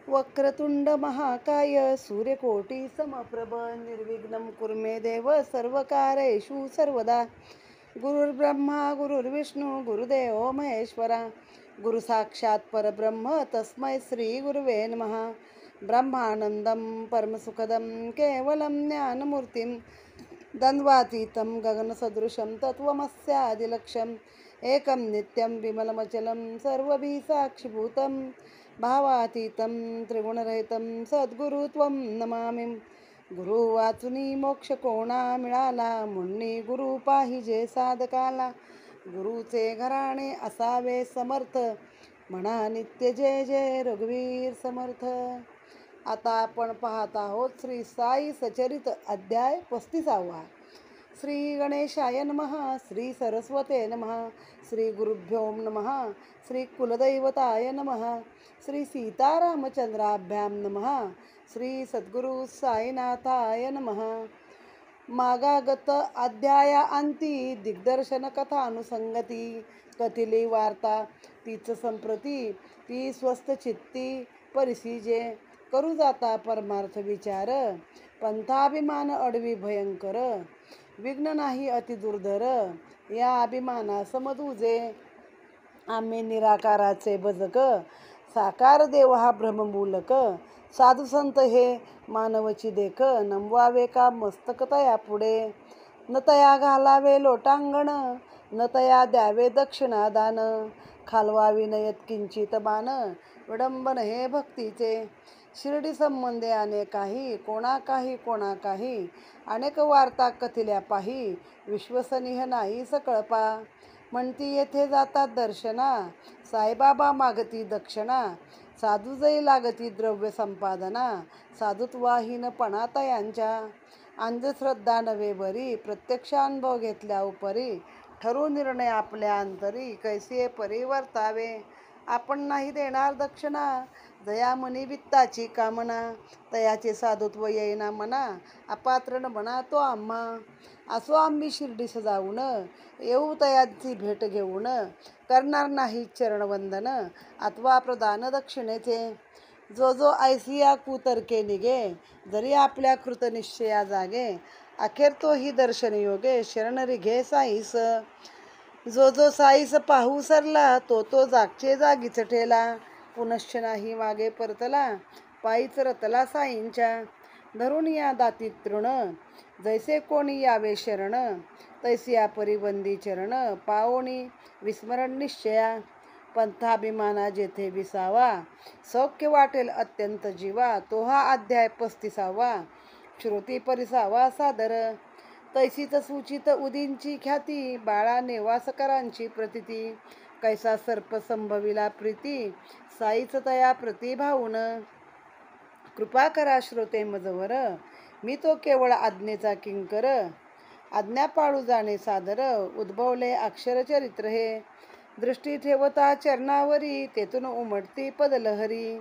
वक्रतुंड महाकाय सूर्यकोटी समप्रभ निर्विघ्नं कुरु मे देव सर्वकार्येषु सर्वदा. गुरुर्ब्रह्मा गुरुर्विष्णू गुरुदेव महेश्वरा. गुरु साक्षात परब्रह्म तस्मै श्री गुरुवे नमः. ब्रह्मानंदं परमसुखदं केवलं ज्ञानमूर्तिं द्वन्द्वातीतं गगनसदृशं तत्त्वमस्यादिलक्ष्यम् एकं नित्यं विमलमचलं सर्वभिः साक्षिभूतं भावातीतं त्रिगुणरहितं सद्गुरु त्वं नमामि. गुरु वाचुनी मोक्ष कोणा मिळाला, मुन्नी गुरु पाहिजे साधकाला. गुरुचे घराणे असावे समर्थ, म्हणा नित्य जय जय रघुवीर समर्थ. आता आपण पाहत आहोत श्री साई सचरित अध्याय 35. श्री गणेशाय नमः. श्री सरस्वते नमः. श्री गुरुभ्यो नमः. श्री कुलदैवताय नमः. श्री सीतारामचंद्राभ्यां नमः. श्री सद्गुरु साईनाथाय नमः. मागागत अध्यायाअंती दिग्दर्शन कथानुसंगती कथिली वार्ता तीच संप्रती ती स्वस्थ चित्ती परिसिजे करू जाता परमार्थ विचार. पंथाभिमान अडवी भयंकर, विघ्न नाही अति दुर्धर. या अभिमाना समदुजे आम्ही निराकाराचे भजक. साकार देव हा भ्रममूलक, साधू संत हे मानवची देख. नमवावे का मस्तक तया पुढे, न तया घालावे लोटांगण, न तया द्यावे दक्षिणादान. खालवावी नयत किंचित बाण, विडंबन हे भक्तीचे. शिर्डी संबंधे अनेक काही, कोणा काही अनेक वार्ता कथिल्या पाही. विश्वसनीय नाही सकळपा, म्हणती येथे जातात दर्शना. साईबाबा मागती दक्षिणा, साधू जै लागती द्रव्य संपादना. साधुत्वाहीनपणा तयांच्या, अंधश्रद्धा नव्हे बरी. प्रत्यक्षानुभव घेतल्या उपरी, ठरू निर्णय आपल्या अंतरी. कैसे परिवर्तावे आपण नाही देणार दक्षिणा. दयामनी वित्ताची कामना, तयाचे साधुत्व येईना मना. अपात्र न म्हणा तो आम्हा, असो आम्ही शिर्डीस जाऊन. येऊ तयाची भेट घेऊन, करणार नाही चरणवंदन अथवा प्रदान दक्षिणेचे. जो जो ऐसिया कुतर्के निघे, जरी आपल्या कृतनिश्चया जागे. अखेर तोही दर्शन योगे, शरणरी घे साईस. जो जो साईस पाहू सरला, तो तो जागचे जागीच ठेला. पुनश्च नाही मागे परतला, पायीच रतला साईंच्या. धरून या दाती तृण, जैसे कोणी यावे शरण. तैसिया परिबंदी चरण, पावोनी विस्मरण निश्चया. पंथाभिमाना जेथे विसावा, सौख्य वाटेल अत्यंत जीवा. तो हा अध्याय 35. श्रुती परिसावा सादर. तैसीच सूचित उदींची ख्याती, बाळा नेवासकरांची प्रतिती. कैसा सर्प संभविला प्रीती, साईच तया प्रतिभावून. कृपा करा श्रोते मजवर, मी तो केवळ आज्ञेचा किंकर. आज्ञा पाळू जाणे सादर, उद्भवले अक्षरचरित्र हे. दृष्टी ठेवता चरणावरी, तेथून उमटती पदलहरी.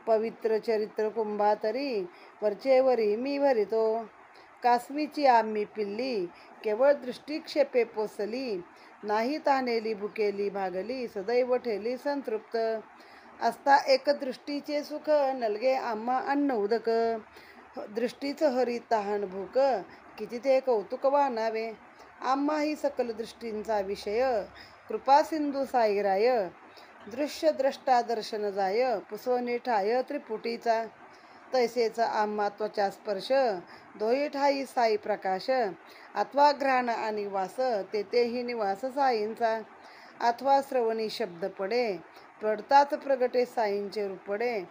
पवित्र चरित्र कुंभातरी, वरचेवरी मी भरितो. कासवीची आम्ही पिल्ली, केवळ दृष्टिक्षेपे पोसली. नाही तानेली भुकेली भागली, सदैव ठेली संतृप्त. असता एक दृष्टीचे सुख, नलगे आम्हा अन्न उदक. दृष्टीच हरी तहान भूक, किती ते कौतुक वानावे. आम्हाही सकल दृष्टींचा विषय, कृपा सिंधू साईराय. दृश्य द्रष्टा दर्शन जाय, पुसवणी ठाय त्रिपुटीचा. तैसेच आम्हा त्वचा स्पर्श, दोही ठाई साई प्रकाश. अथवा घ्राण आणि वास, तेथेही निवास साईंचा. अथवा श्रवणी शब्द पडे, पडताच प्रगटे साईंचे रूपडे.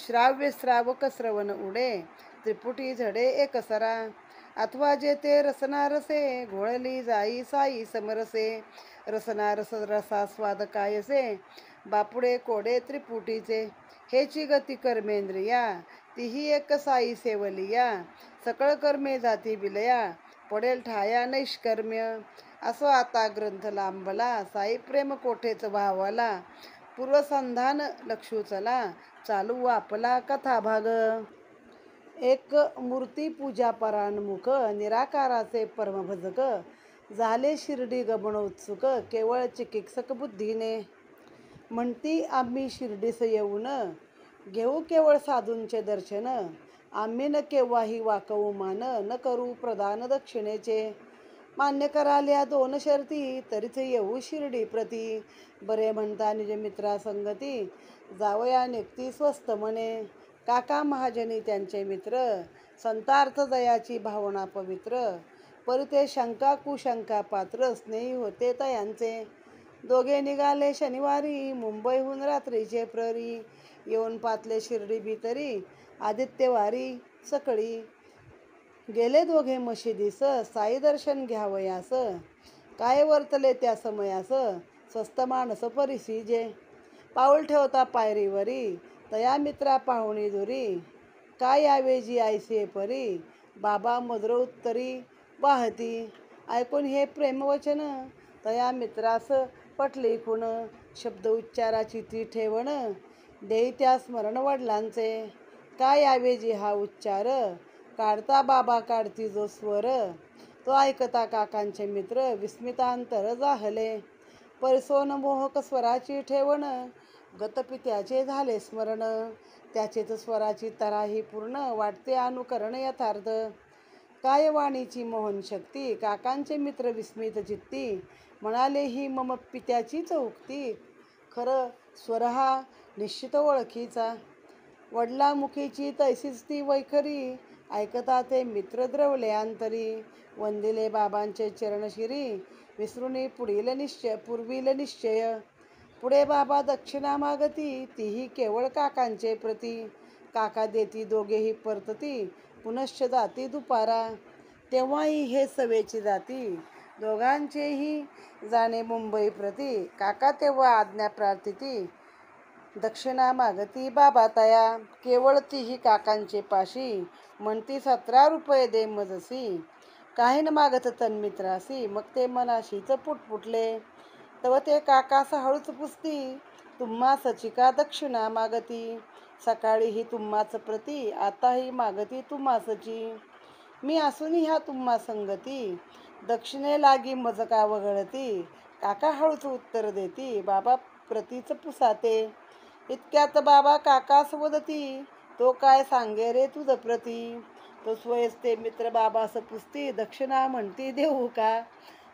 श्राव्य श्रावक श्रवण उडे, त्रिपुटी झडे एकसरा. अथवा जेथे रसनारसे, घोळली जाई साई समरसे. रसनारस रसास्वाद कायसे, बापुडे कोडे त्रिपुटीचे. हेची गती कर्मेंद्रिया, तीही एक साई सेवलिया. सकळ कर्मे जाती विलया, पडेल ठाया नैष्कर्म्य. असो आता ग्रंथ लांबला, साई प्रेम कोठेच भावाला. पूर्वसंधान लक्षू चला, चालू आपला कथाभाग. एक मूर्ती पूजा पराणमुख, निराकाराचे परमभजक. झाले शिर्डी गमन उत्सुक, केवळ चिकित्सक बुद्धीने. म्हणती आम्ही शिर्डीस येऊन, घेऊ केवळ साधूंचे दर्शन, आम्ही न केव्हाही वाकवू मान, न करू प्रदान दक्षिणेचे. मान्य कराल्या 2 शर्ती, तरीच येऊ शिर्डी प्रती. बरे म्हणता निज मित्रा संगती, जावया निघती स्वस्त मने. काका महाजनी त्यांचे मित्र, संतार्थ दयाची भावना पवित्र. परिते शंका कुशंका पात्र, स्नेही होते तयांचे. दोघे निघाले शनिवारी, मुंबईहून रात्रीचे प्रहरी. येऊन पातले शिर्डी भीतरी, आदित्यवारी सकळी. गेले दोघे मशिदीस, साई दर्शन घ्यावयास. काय वर्तले त्या समयास, स्वस्त माणस परिसीजे. पाऊल ठेवता पायरीवरी, तया मित्रा पाहुणी दुरी. काय यावे जी ऐसे परी, बाबा मधुर उत्तरी वाहती. ऐकून हे प्रेमवचन, तया मित्रास पटली खुण. शब्द उच्चाराची ती ठेवण, देई त्या स्मरण वडिलांचे. काय यावे जी हा उच्चार, काढता बाबा काढती जो स्वर. तो ऐकता काकांचे मित्र, विस्मितांतर जाहले. परिसोन मोहक स्वराची ठेवण, गतपित्याचे झाले स्मरण. त्याचेच स्वराची तराही पूर्ण, वाटते अनुकरण यथार्थ. काय वाणीची मोहन शक्ती, काकांचे मित्र विस्मित चित्ती. म्हणाले ही मम पित्याचीच उक्ती, खरं स्वर हा निश्चित ओळखीचा. वडिलामुखीची तैसीच ती वैखरी, ऐकता ते मित्र द्रवले अंतरी. वंदिले बाबांचे चरणशिरी, विसरुनी पूर्वील निश्चय. पुढे बाबा दक्षिणा मागती, तीही केवळ काकांचे प्रती. काका देती दोघेही परतती, पुनश्च जाती दुपारा. तेव्हाही हे सवेची जाती, दोघांचेही जाणे मुंबई प्रती. काका तेव्हा आज्ञा प्रार्थिती, दक्षिणा मागती बाबा तया. केवळ तीही काकांचे पाशी, म्हणती 17 रुपये दे मजसी. काही न मागत तन्मित्रासी, मग ते मनाशीच पुटपुटले. तव ते काकास हळूच पुसती, तुम्हा सचिका दक्षिणा मागती. सकाळी ही तुम्हाच प्रती, आताही मागती तुम्हासची. मी असूनही ह्या तुम्हा संगती, दक्षिणे लागी मज का वगळती. काका हळूच उत्तर देती, बाबा प्रतीच पुसाते. इतक्यात बाबा काकास वदती, तो काय सांगे रे तुझ प्रती. तो स्वयंच ते मित्र बाबास पुसती, दक्षिणा म्हणती देऊ का.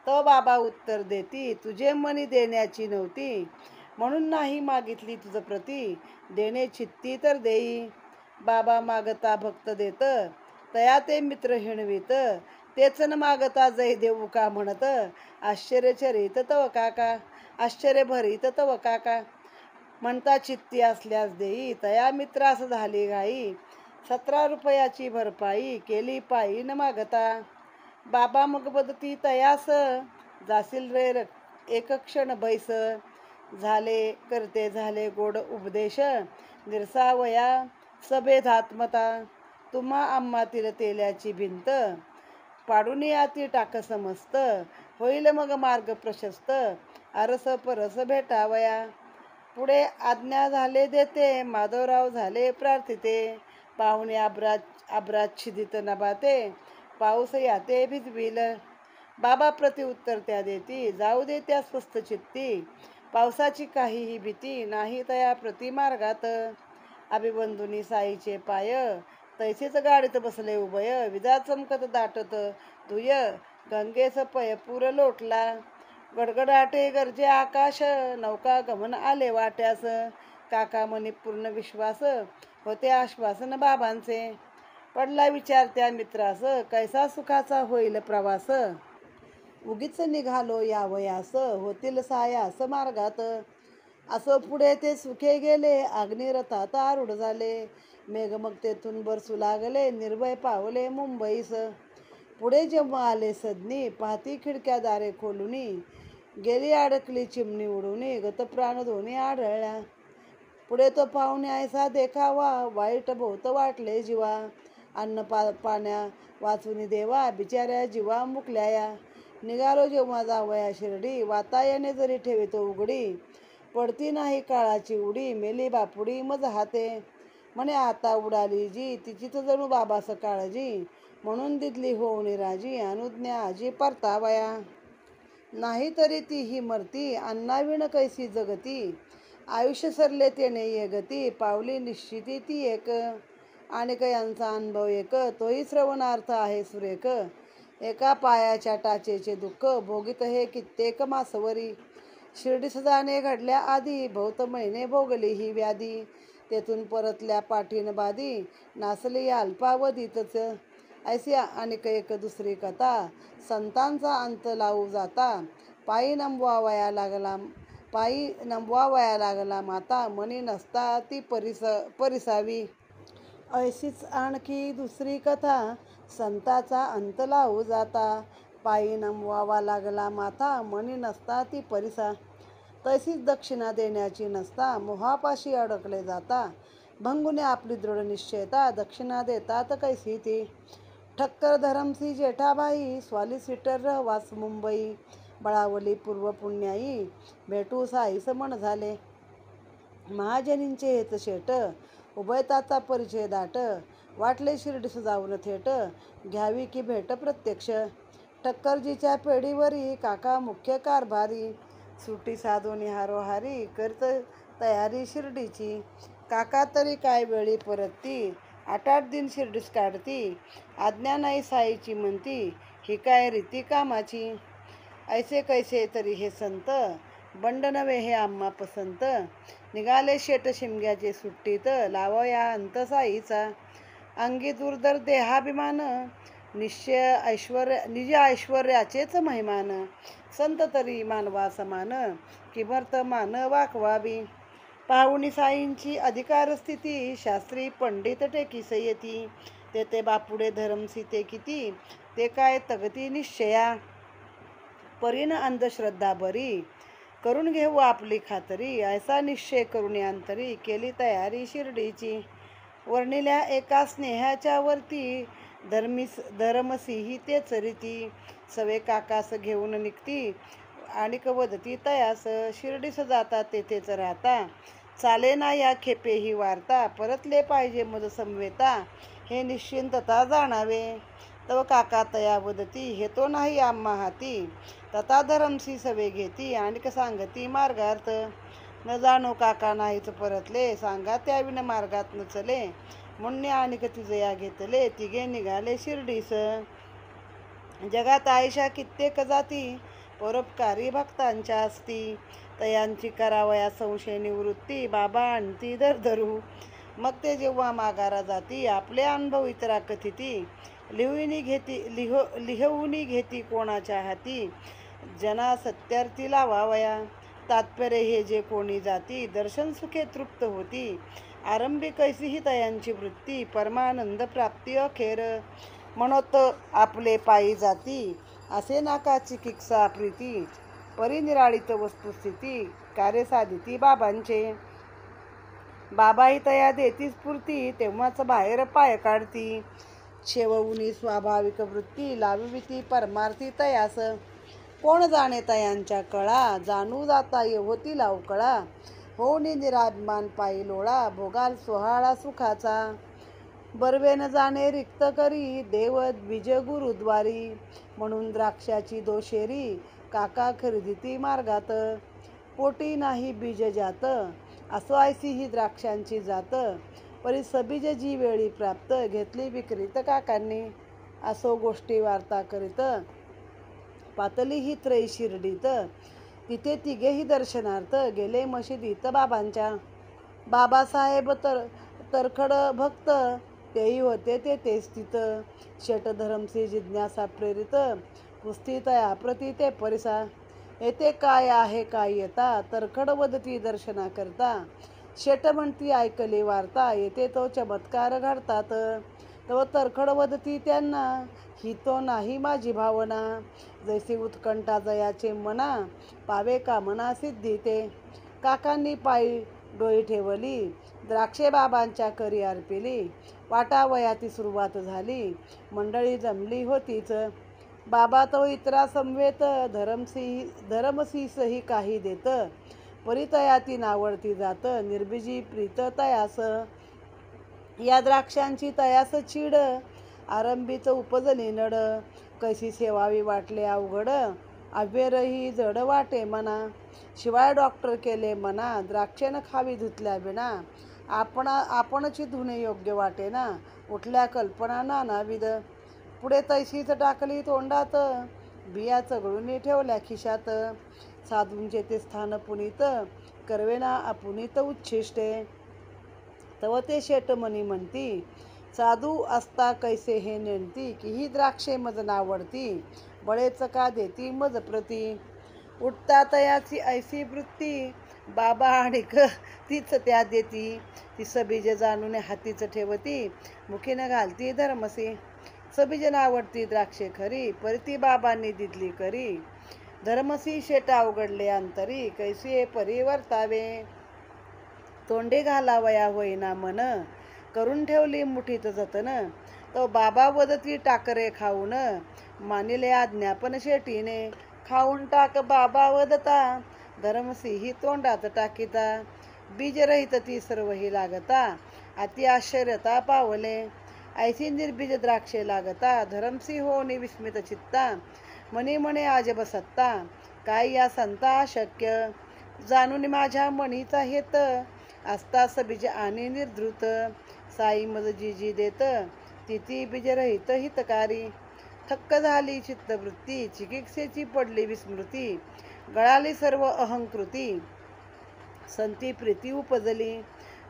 तो बाबा उत्तर देती, तुझे मनी देण्याची नव्हती, म्हणून नाही मागितली तुझ प्रती. देणे चित्ती तर देई. बाबा मागता भक्त देत, तया ते मित्र हिणवीत. तेच न मागता जय देऊ का म्हणत, आश्चर्यचरित तव काका. आश्चर्य भरीत तव काका, म्हणता चित्ती असल्यास देई. तया मित्रास झाली घाई, 17 रुपयाची भरपाई केली पायी न मागता. बाबा मग बदती तयास, जाशील रे एक क्षण बैस. झाले करते झाले गोड उपदेश, निरसावया सभेधात्मता. तुम्हा आम्हातील तेल्याची भिंत, पाडून याती टाक समस्त. होईल मग मार्ग प्रशस्त, आरस परस भेटावया. पुढे आज्ञा झाले देते, माधवराव झाले प्रार्थिते. पाहुणे आब्राच्छिदित नभाते, पाऊस याते भिजविल. बाबा प्रत्युत्तर त्या देती, जाऊ दे त्या स्वस्थ चित्ती. पावसाची काहीही भीती नाही तया प्रति मार्गात. अभिवंदुनी साईचे पाय, तैसेच गाडीत बसले उभय. विजा चमकत दाटत दुय, गंगेस पयपूर लोटला. गडगडाटे गरजे आकाश, नौका गमन आले वाट्यास. काका मनी पूर्ण विश्वास, होते आश्वासन बाबांचे. पडला विचार त्या मित्रास, कैसा सुखाचा होईल प्रवास. उगीच निघालो यावयास, होतील सायास मार्गात. असो पुढे ते सुखे गेले, अग्निरथात आरूढ झाले. मेघ मग तेथून बरसू लागले, निर्भय पावले मुंबईस. पुढे जेव्हा आले सदनी, पाहती खिडक्या दारे खोलुनी. गेली अडकली चिमणी उडुनी, गतप्राण दोन्ही आढळल्या. पुढे तो पाहुणे ऐसा देखावा, वाईट बहुत वाटले जीवा. अन्न पाण्या वाचुनी देवा, बिचाऱ्या जीवा मुकल्याया. निघालो जेव्हा जावया शिर्डी, वातायने जरी ठेवितो उघडी. पडती नाही काळाची उडी, मेली बापुडी मज हाते. म्हणे आता उडाली जी, तिचीच जणू बाबास काळजी. म्हणून दिदली होऊनी राजी, अनुज्ञा आजी परतावया. नाही तरी तीही मरती, अन्नाविण कैसी जगती. आयुष्य सरले तेने ये गती, पावली निश्चिती ती एक. अनेक यांचा अनुभव एक, तोही श्रवणार्थ आहे सुरेख. एका पायाच्या टाचेचे दुःख, भोगित हे कित्येक मासवरी. शिर्डीस जाणे घडल्या आधी, बहुत महिने भोगली ही व्याधी. तेथून परतल्या पाठीन बाधी, नासली या अल्पावधीतच. ऐसी अनेक एक दुसरी कथा, संतांचा अंत लावू जाता. पायी नमवावया लागला माता, मनी नसता ती परिसावी. ऐशीच आणखी दुसरी कथा, संताचा अंत लावू जाता. पायी नमवावा लागला माता, मनी नसता ती परिसा. तैसीच दक्षिणा देण्याची नसता, मोहापाशी अडकले जाता. भंगुने आपली दृढ निश्चयता, दक्षिणा देतात कैसी ती. ठक्कर धरमसी जेठाबाई, सॉलिसिटर रहवास मुंबई. बळावली पूर्व पुण्याई, भेटू साईस मन झाले. महाजनींचे हेच शेट, उभयताचा परिचय दाट. वाटले शिर्डीस जाऊन थेट, घ्यावी की भेट प्रत्यक्ष. ठक्करजीच्या पेढीवरी काका मुख्य कारभारी. सुटी साधून हारोहारी, करत तयारी शिर्डीची. काका तरी काय वेळी परतती, 8-8 दिन शिर्डीस काढती. आज्ञा नाही साईची म्हणती, ही काय रीती कामाची. ऐसे कैसे तरी हे संत, बंड नव्हे हे आम्हा पसंत. निघाले शेट शिमग्याचे सुट्टीत, लावया अंत साईचा. अंगी दुर्धर देहाभिमान, निज ऐश्वर्याचेच महिमान. संत तरी मानवा समान, किमर्थ मान वाकवावी. पाहुणी साईंची अधिकार स्थिती, शास्त्री पंडित टेकीस येती. तेथे बापुडे धरमसीते किती, ते काय तगती निश्चया. परीन अंधश्रद्धा बरी, करून घेऊ आपली खातरी. ऐसा निश्चय करून अंतरी, केली तयारी शिर्डीची. वर्णिल्या एका स्नेहाच्या वरती, धरमसिंही तेच रीती. सवे काकास घेऊन निघती, आणिक वदती तयास. शिर्डीस जाता तेथेच राहता, चाले ना या खेपे ही वार्ता. परतले पाहिजे मज समवेता, हे निश्चिंतता जाणावे. तव काका तया वदती, हे तो नाही आम्हा हाती. तथा धरमसी सवे घेती, आणिक सांगती मार्गार्थ. न जाणो काका नाहीच परतले, सांगा त्याविन मार्गात न चले. मुन्ने आणिक तिजया घेतले, तिघे निघाले शिर्डीस. जगात आयशा कित्येक जाती, परोपकारी भक्तांच्या असती. तयांची करावया संशय निवृत्ती, बाबा आणती दरधरू. मग ते जेव्हा मागारा जाती, आपले अनुभव इतरा कथिती. लिहवूनी घेती कोणाच्या हाती, जना सत्यार्थी लावावया. तात्पर्य हे जे कोणी जाती, दर्शन सुखे तृप्त होती. आरंभी कैसीही तयांची वृत्ती, परमानंद प्राप्ती अखेर. म्हणत आपले पायी जाती, असे नाकाची किक्सा प्रीती. परिनिराळीत वस्तुस्थिती, कार्य साधिती बाबांचे. बाबाही तया देती स्फूर्ती, तेव्हाच बाहेर पाय काढती. शेवऊनी स्वाभाविक वृत्ती, लाविती परमार्थी तयास. कोण जाणे तयांच्या कळा, जाणू जाता होती लावकळा. होऊनी निराभिमान पायी लोळा, भोगाल सोहाळा सुखाचा. बर्वेन जाणे रिक्त करी, देव द्विज गुरुद्वारी. म्हणून द्राक्षाची दोशेरी, काका खरेदीती मार्गात. पोटी नाही बीज जात, असो ऐसी ही द्राक्षांची जात. परी सबीज जी वेळी प्राप्त, घेतली विक्रीत काकांनी. असो गोष्टी वार्ता करीत, पातली ही त्रयी शिर्डीत. तिथे तिघेही दर्शनार्थ, गेले मशिदीत बाबांच्या. बाबासाहेब तरखड भक्त, तेही होते ते स्थित. शेट धरमसी जिज्ञासा प्रेरित, पुस्ती तया प्रती ते परिसा. येथे काय आहे काय येता, तरखड वदती दर्शना करता. शेट म्हणती ऐकली वार्ता, येथे तो चमत्कार घडतात. तव तरखड वदती त्यांना, ही तो नाही माझी भावना. जैसी उत्कंठा जयाचे मना, पावे कामना सिद्धी ते. काकांनी पायी डोळी ठेवली, द्राक्षे बाबांच्या करी अर्पिली. वाटावयाची सुरुवात झाली, मंडळी जमली होतीच. बाबा तो इतरा समवेत, धरमसीसही काही देत. परितयाती नावडती जात, निर्बीजी प्रीत तयास. या द्राक्षांची तयास चीड, आरंभीच उपजली नड. कैसी सेवावी वाटले अवघड, अव्यरही जड वाटे मना. शिवाय डॉक्टर केले मना, द्राक्षेनं खावी धुतल्या विना. आपणची धुणे योग्य वाटे ना, उठल्या कल्पना नानाविध. पुढे तैशीच टाकली तोंडात, बिया चघळून ठेवल्या खिशात. साधूंचे ते स्थान पुनीत, करवेना अपुनीत उच्छिष्टे. तव ते शेटमणी म्हणती, साधू असता कैसे हे नेणती. की ही द्राक्षे मज नावडती, बळेच का देती मज प्रती. उठता तयाची ऐसी वृत्ती, बाबा आणिक तीच त्या देती. ती सबीज जाणून हातीच ठेवती, मुखीनं घालती धर्मसी. सबीज नावडती द्राक्षे खरी, परती बाबांनी दिदली करी. धर्मसी शेटा उघडले अंतरी, कैसे परिवर्तावे. तोंडे घालावया होईना मन, करून ठेवली मुठीत जतन. तो बाबा वदती टाकरे खाऊन, मानिले आज्ञापन शेटीने. खाऊन टाक बाबा वदता, धर्मसिंही तोंडात टाकीता. बीज रहित ती सर्वही लागता, अति आश्चर्यता पावले. ऐसी निर्बीज द्राक्षे लागता, धरमसिंह होनी विस्मित चित्ता. मनी म्हणे आजब सत्ता, काय या संता अशक्य. जाणून माझ्या मनीचा हेत, असता सबीज आणि निर्धृत. साई मज जी देत, तिती बीज रहित हितकारी. थक्क झाली चित्तवृत्ती, चिकित्सेची पडली विस्मृती. गळाली सर्व अहंकृती, संती प्रीती उपजली.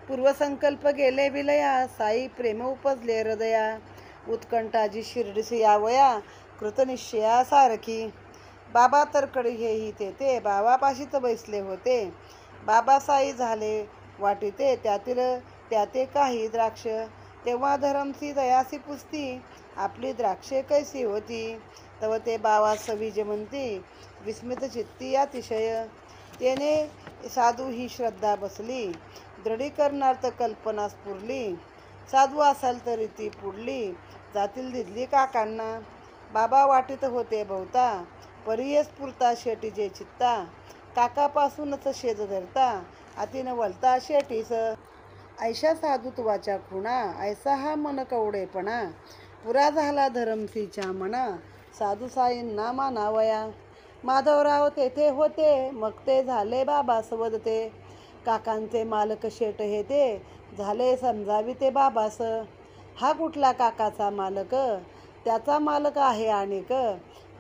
पूर्वसंकल्प गेले विलया, साई प्रेम उपजले हृदया. उत्कंठाजी शिरडीस यावया, कृतनिश्चया सारखी. बाबा तरकडे हेही तेथे, बाबापाशीच बैसले होते. बाबा साई झाले वाटिते, त्याते काही द्राक्ष. तेव्हा धरमसी दयासी पुसती, आपली द्राक्षे कैसी होती. तव ते बाबा सवीज म्हणती, विस्मित चित्ती अतिशय. तेने साधू ही श्रद्धा बसली, दृढीकरणार्थ कल्पना स्फुरली. साधू असाल तरी ती पुढली, जातील दिदली काकांना. बाबा वाटीत होते बहुता, परिये स्फुरता शेटीचे चित्ता. काकापासूनच शेज धरता, अतिन वलता शेटीस. ऐशा साधुत्वाच्या खुणा, ऐसा हा मन कवडेपणा. पुरा झाला धरमसीच्या मना, साधू साईंना मानावया. माधवराव तेथे होते, मग ते झाले बाबा सवदते. काकांचे मालक शेट हे ते, झाले समजावी ते बाबास. हा कुठला काकाचा मालक, त्याचा मालक आहे आणिक.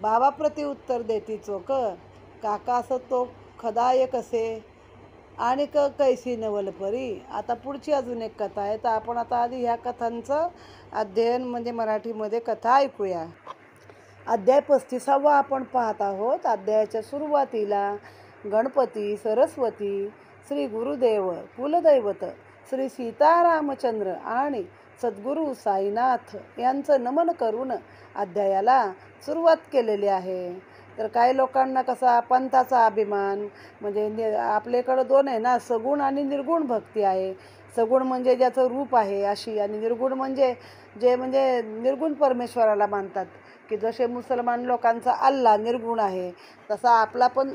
बाबा प्रति उत्तर देती चोख, काकास तो खदाय कसे. आणिक कैसी नवलपरी. आता पुढची अजून एक कथा आहे, तर आपण आता आधी ह्या कथांचं अध्ययन म्हणजे मराठीमध्ये कथा ऐकूया. अध्याय 35 आपण पाहत आहोत. अध्यायाच्या सुरुवातीला गणपती, सरस्वती, श्री गुरुदेव, कुलदैवत श्री सीतारामचंद्र आणि सद्गुरू साईनाथ यांचं नमन करून अध्यायाला सुरुवात केलेली आहे. तर काही लोकांना कसा पंथाचा अभिमान, म्हणजे आपल्याकडं दोन आहे ना, सगुण आणि निर्गुण भक्ती आहे. सगुण म्हणजे ज्याचं रूप आहे अशी, आणि निर्गुण म्हणजे जे म्हणजे निर्गुण परमेश्वराला मानतात, की जसे मुसलमान लोकांचा अल्ला निर्गुण आहे, तसा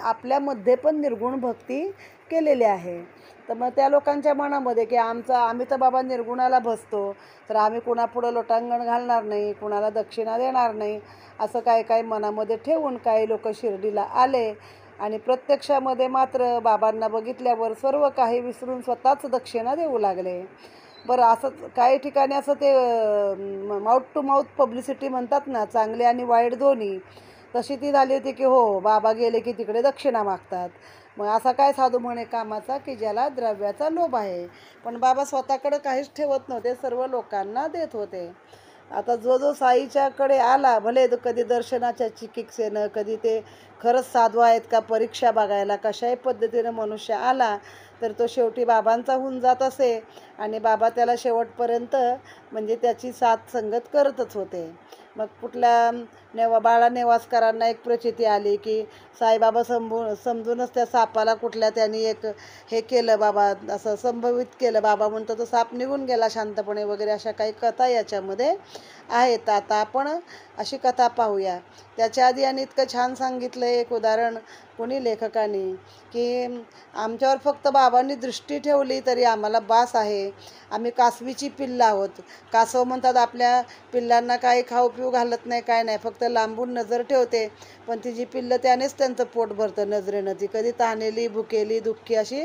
आपल्यामध्ये पण निर्गुण भक्ती केलेली आहे. तर मग त्या लोकांच्या मनामध्ये की आम्ही तर बाबा निर्गुणाला बसतो, तर आम्ही कुणापुढं लोटांगण घालणार नाही, कुणाला दक्षिणा देणार नाही, असं काय मनामध्ये ठेवून काही लोक शिर्डीला आले. आणि प्रत्यक्षामध्ये मात्र बाबांना बघितल्यावर सर्व काही विसरून स्वतःच दक्षिणा देऊ लागले. बरं, असं काही ठिकाणी असं ते माउथ टू माउथ पब्लिसिटी म्हणतात ना, चांगले आणि वाईट दोन्ही, तशी ती झाली होती की हो, बाबा गेले की तिकडे दक्षिणा मागतात. मग असा काय साधू म्हणे कामाचा की ज्याला द्रव्याचा लोभ आहे. पण बाबा स्वतःकडे काहीच ठेवत नव्हते, सर्व लोकांना देत होते. आता जो साईच्याकडे आला, भले कधी दर्शनाच्या चिकित्सेनं, कधी ते खरंच साधू आहेत का परीक्षा बघायला, कशाही पद्धतीनं मनुष्य आला, तर तो शेवटी बाबांचा होऊन जात असे. आणि बाबा त्याला शेवटपर्यंत म्हणजे त्याची साथ संगत करतच होते. मग कुठल्या बाळा नेवासकरांना एक प्रचिती आली की साईबाबा समजूनच त्या सापाला कुठल्या त्यांनी एक हे केलं, बाबा असं संभवित केलं. बाबा म्हणतो तो साप निघून गेला शांतपणे वगैरे, अशा काही कथा याच्यामध्ये आहेत. आता आपण अशी कथा पाहूया. त्याच्या आधी आणि इतकं छान सांगितलं एक उदाहरण कोणी लेखकाने, की आमच्यावर फक्त बाबांनी दृष्टी ठेवली तरी आम्हाला बास आहे. आम्ही कासवीची पिल्लं आहोत. कासव म्हणतात आपल्या पिल्लांना काही खाऊ पिऊ घालत नाही, काय नाही, फक्त लांबून नजर ठेवते, पण तिची पिल्लं त्यानेच त्यांचं पोट भरतं नजरेनं. ती कधी ताणेली, भुकेली, दुःखी अशी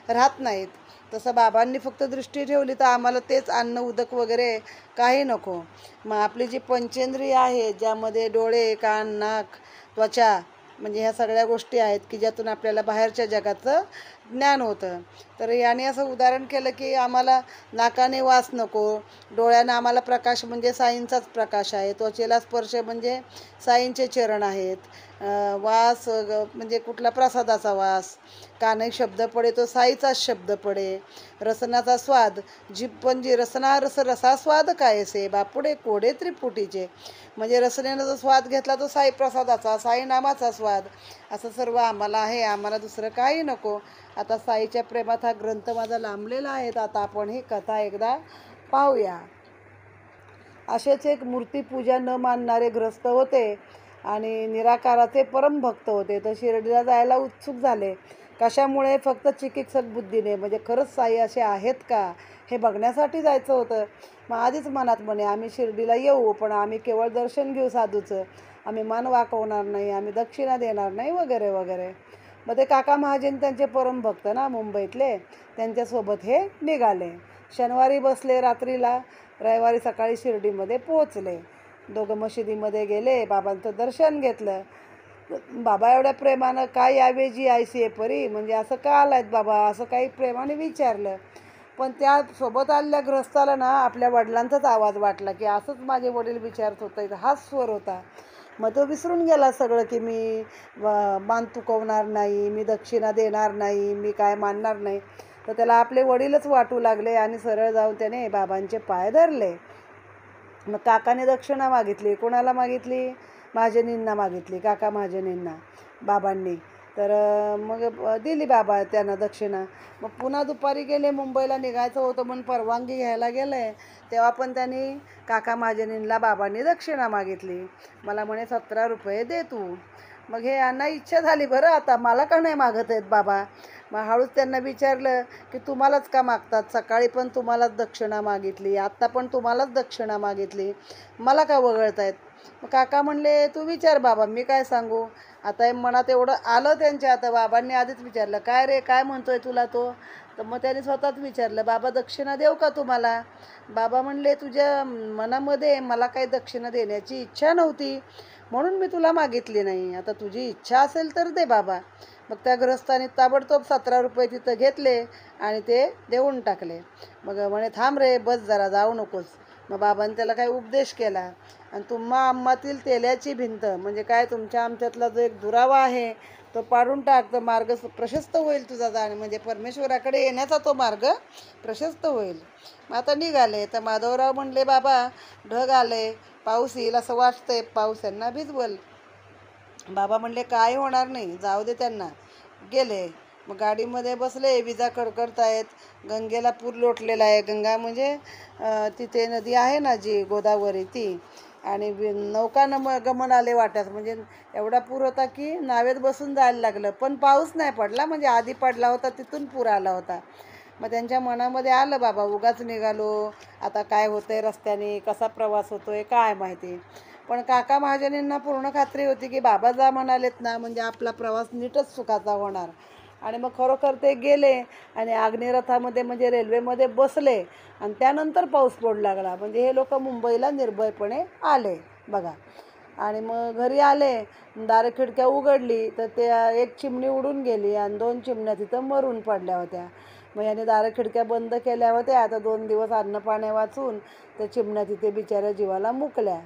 राहत नाहीत. तसं बाबांनी फक्त दृष्टी ठेवली तर आम्हाला तेच अन्न, उदक वगैरे काही नको. मग आपली जी पंचेंद्रिय आहे, ज्यामध्ये डोळे, कान, नाक, त्वचा म्हणजे ह्या सगळ्या गोष्टी आहेत की ज्यातून आपल्याला बाहेरच्या जगाचं ज्ञान होतं. तर याने असं उदाहरण केलं की आम्हाला नाकाने वास नको, डोळ्यानं आम्हाला प्रकाश म्हणजे साईंचाच प्रकाश आहे, त्वचेला स्पर्श म्हणजे साईंचे चरण आहेत, वास म्हणजे कुठला प्रसादाचा वास, काने शब्द पडे तो साईचाच शब्द पडे, रसनाचा स्वाद जीभ म्हणजे रसना रस रसा स्वाद कायसे बापुडे कोडे त्रिपुटीचे, म्हणजे रसनेनं जो स्वाद घेतला तो साई प्रसादाचा, साई नामाचा स्वाद. असं सर्व आम्हाला आहे, आम्हाला दुसरं काही नको. आता साईच्या प्रेमात हा ग्रंथ माझा लांबलेला आहे. आता आपण ही कथा एकदा पाहूया. असेच एक मूर्तीपूजा न मानणारे ग्रस्त होते आणि निराकाराचे परमभक्त होते. तर शिर्डीला जायला उत्सुक झाले. कशामुळे? फक्त चिकित्सक बुद्धीने, म्हणजे खरंच साई असे आहेत का हे बघण्यासाठी जायचं होतं. मग आधीच मनात म्हणे आम्ही शिर्डीला येऊ, पण आम्ही केवळ दर्शन घेऊ साधूचं, आम्ही मान वाकवणार नाही, आम्ही दक्षिणा देणार नाही वगैरे वगैरे. मग ते काका महाजन त्यांचे परमभक्त ना मुंबईतले, त्यांच्यासोबत हे निघाले. शनिवारी बसले रात्रीला, रविवारी सकाळी शिर्डीमध्ये पोहोचले. दोघं मशिदीमध्ये गेले, बाबांचं दर्शन घेतलं. बाबा एवढ्या प्रेमानं काय यावे जी आयसी परी, म्हणजे असं का आलायत बाबा, असं काही प्रेमाने विचारलं. पण त्या सोबत आलेल्या ग्रस्ताला ना आपल्या वडिलांचाच आवाज वाटला की असंच माझे वडील विचारत होते, हाच स्वर होता. मग तो विसरून गेला सगळं की मी मान तुकवणार नाही, मी दक्षिणा देणार नाही, मी काय मानणार नाही. तर त्याला आपले वडीलच वाटू लागले आणि सरळ जाऊन त्याने बाबांचे पाय धरले. मग काकाने दक्षिणा मागितली. कोणाला मागितली? महाजनींना मागितली, काका महाजनींना बाबांनी. तर मग दिली बाबा त्यांना दक्षिणा. मग पुन्हा दुपारी गेले, मुंबईला निघायचं होतं म्हणून परवानगी घ्यायला गेले, तेव्हा पण त्यांनी काका महाजनींना बाबांनी दक्षिणा मागितली. मला म्हणे 17 रुपये दे तू. मग हे यांना इच्छा झाली, बरं आता मला का नाही मागत आहेत बाबा. मग हळूच त्यांना विचारलं की तुम्हालाच का मागतात, सकाळी पण तुम्हालाच दक्षिणा मागितली, आत्ता पण तुम्हालाच दक्षिणा मागितली, मला का वगळतायत. मग काका म्हणले तू विचार बाबा, मी काय सांगू. आता मनात एवढं आलं त्यांच्या. आता बाबांनी आधीच विचारलं काय रे, काय म्हणतोय तुला तो. तर मग त्याने स्वतःच विचारलं बाबा दक्षिणा देऊ का तुम्हाला. बाबा म्हणले तुझ्या मनामध्ये मला काही दक्षिणा देण्याची इच्छा नव्हती म्हणून मी तुला मागितली नाही, आता तुझी इच्छा असेल तर दे बाबा. मग त्या ग्रस्ताने ताबडतोब 17 रुपये तिथं घेतले आणि ते देऊन टाकले. मग म्हणे थांब रे, बस जरा, जाऊ नकोस. मग बाबांनी त्याला काही उपदेश केला. आणि तुम्हा आम्हातील तेल्याची भिंत म्हणजे काय, तुमच्या आमच्यातला जो एक दुरावा आहे तो पाडून टाक, तर मार्ग प्रशस्त होईल तुझा जाणे, म्हणजे परमेश्वराकडे येण्याचा तो मार्ग प्रशस्त होईल. मग आता निघाले. तर माधवराव म्हणले बाबा ढग आले, पाऊस येईल असं वाटतंय, पाऊस यांना भिजवल. बाबा म्हणले काय होणार नाही, जाऊ दे त्यांना. गेले. मग गाडीमध्ये बसले, विजा कडकडतायत, गंगेला पूर लोटलेला आहे. गंगा म्हणजे तिथे नदी आहे ना जी गोदावरी ती, आणि नौका गमन आले वाट्यात, म्हणजे एवढा पूर होता की नावेत बसून जायला लागलं. पण पाऊस नाही पडला, म्हणजे आधी पडला होता तिथून पूर आला होता. मग त्यांच्या मनामध्ये आलं बाबा उगाच निघालो, आता काय होतंय रस्त्याने, कसा प्रवास होतोय काय माहिती. पण काका महाजनींना पूर्ण खात्री होती की बाबा जा म्हणालेत ना म्हणजे आपला प्रवास नीटच सुखाचा होणार. आणि मग खरोखर ते गेले आणि अग्निरथामध्ये म्हणजे रेल्वेमध्ये बसले आणि त्यानंतर पाऊस पडू लागला. म्हणजे हे लोक मुंबईला निर्भयपणे आले बघा. आणि मग घरी आले, दारं खिडक्या उघडली तर ते एक चिमणी उडून गेली आणि 2 चिमण्या तिथं मरून पडल्या होत्या. मग याने दारं खिडक्या बंद केल्या होत्या. आता 2 दिवस अन्न पाणी वाचून त्या चिमण्या तिथे बिचाऱ्या जीवाला मुकल्या.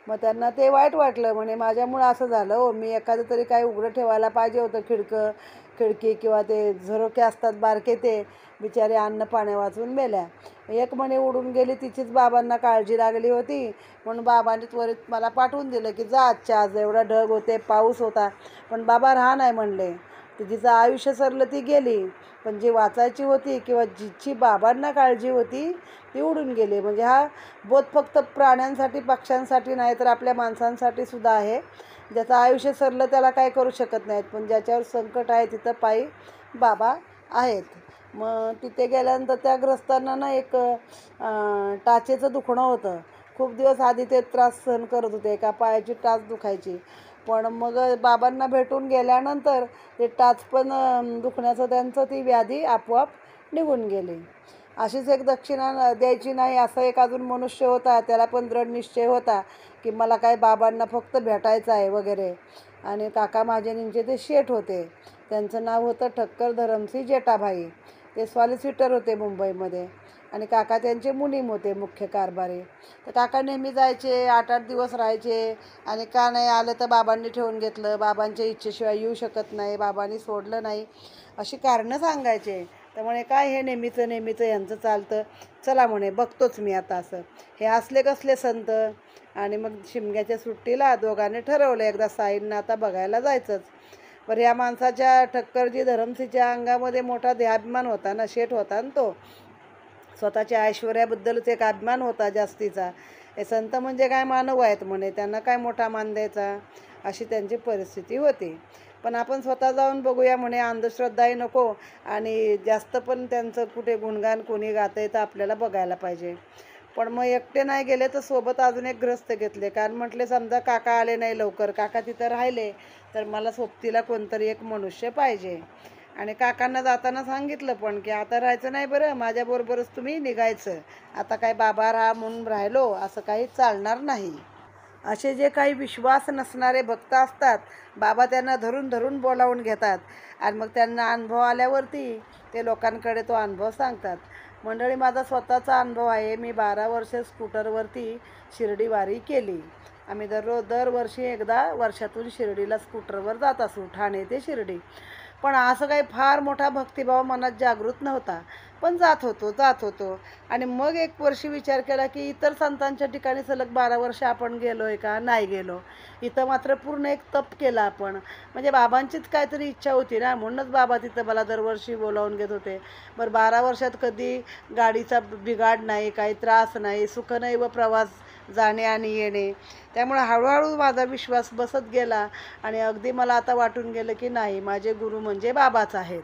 मग त्यांना ते वाईट वाटलं, म्हणे माझ्यामुळं असं झालं हो, मी एखादं तरी काही उघडं ठेवायला पाहिजे होतं, खिडकी किंवा ते झरोके असतात बारके, ते बिचारे अन्न पाणी वाचून मेल्या. एक म्हणे उडून गेली, तिचीच बाबांना काळजी लागली होती म्हणून बाबांनी त्वरित मला पाठवून दिलं की जा आजच्या आज, एवढा ढग होते, पाऊस होता, पण बाबा राहा नाही म्हणले. तिचं आयुष्य सरलं ती गेली, पण जी वाचायची होती किंवा जिची बाबांना काळजी होती ती उडून गेली. म्हणजे हा बोध फक्त प्राण्यांसाठी पक्ष्यांसाठी नाही तर आपल्या माणसांसाठी सुद्धा आहे. ज्याचं आयुष्य सरलं त्याला काय करू शकत नाहीत, पण ज्याच्यावर संकट आहे तिथं पायी बाबा आहेत. मग तिथे गेल्यानंतर त्या ग्रस्तांना ना एक टाचेचं दुखणं होतं. खूप दिवस आधी ते त्रास सहन करत होते, का पायाची टाच दुखायची. पण मग बाबांना भेटून गेल्यानंतर ते टाच पण दुखण्याचं त्यांचं ती व्याधी आपोआप निघून गेली. अशीच एक दक्षिणा द्यायची नाही असा एक अजून मनुष्य होता. त्याला पण दृढ निश्चय होता की मला काय बाबांना फक्त भेटायचं आहे वगैरे. आणि काका महाजनींचे ते शेठ होते. त्यांचं नाव होतं ठक्कर धरमसिंग जेठाभाई. ते सॉलिसिटर होते मुंबईमध्ये. आणि काका त्यांचे मुनीम होते, मुख्य कारभारी. तर काका नेहमी जायचे, 8-8 दिवस राहायचे. आणि का नाही आलं तर बाबांनी ठेवून घेतलं, बाबांच्या इच्छेशिवाय येऊ शकत नाही, बाबांनी सोडलं नाही, अशी कारणं सांगायचे. तर म्हणे काय हे नेहमीचं यांचं चालतं, चला म्हणे बघतोच मी आता असं. हे असले कसले संत. आणि मग शिमग्याच्या सुट्टीला दोघांनी ठरवलं एकदा साईंना आता बघायला जायचंच. बरं, या माणसाच्या ठक्करजी धरमसिंगच्या अंगामध्ये मोठा देहाभिमान होता ना, शेठ होता ना तो. स्वतःच्या ऐश्वर्याबद्दलच एक अभिमान होता जास्तीचा. हे संत म्हणजे काय मानव आहेत म्हणे, त्यांना काय मोठा मान द्यायचा, अशी त्यांची परिस्थिती होती. पण आपण स्वतः जाऊन बघूया म्हणे, अंधश्रद्धाही नको आणि जास्त पण त्यांचं कुठे गुणगान कोणी गातंय तर आपल्याला बघायला पाहिजे. पण मग एकटे नाही गेले तर सोबत अजून एक ग्रस्त घेतले. कारण म्हटले समजा काका आले नाही लवकर, काका तिथं राहिले तर मला सोबतीला कोणतरी एक मनुष्य पाहिजे. आणि काकांना जाताना सांगितलं पण की आता राहायचं नाही बरं, माझ्याबरोबरच तुम्ही निघायचं. आता काय बाबा राहा म्हणून राहिलो असं काही चालणार नाही. असे जे काही विश्वास नसणारे भक्त असतात, बाबा त्यांना धरून धरून बोलावून घेतात. आणि मग त्यांना अनुभव आल्यावरती ते लोकांकडे तो अनुभव सांगतात. मंडळी, माझा स्वतःचा अनुभव आहे. मी 12 वर्ष स्कूटरवरती शिर्डी वारी केली. आम्ही दरवर्षी एकदा वर्षातून शिर्डीला स्कूटरवर जात असू, ठाणे ते शिर्डी. पण असं काही फार मोठा भक्तिभाव मनात जागृत नव्हता. पण जात होतो. आणि मग एक वर्षी विचार केला की इतर संतांच्या ठिकाणी सलग 12 वर्ष आपण गेलो आहे का? नाही गेलो. इथं मात्र पूर्ण एक तप केला आपण. म्हणजे बाबांचीच काहीतरी इच्छा होती ना, म्हणूनच बाबा तिथं मला दरवर्षी बोलावून घेत होते. बरं, 12 वर्षात कधी गाडीचा बिघाड नाही, काही त्रास नाही, सुखनैव प्रवास जाणे आणि येणे. त्यामुळे हळूहळू माझा विश्वास बसत गेला. आणि अगदी मला आता वाटून गेलं की नाही, माझे गुरु म्हणजे बाबाच आहेत.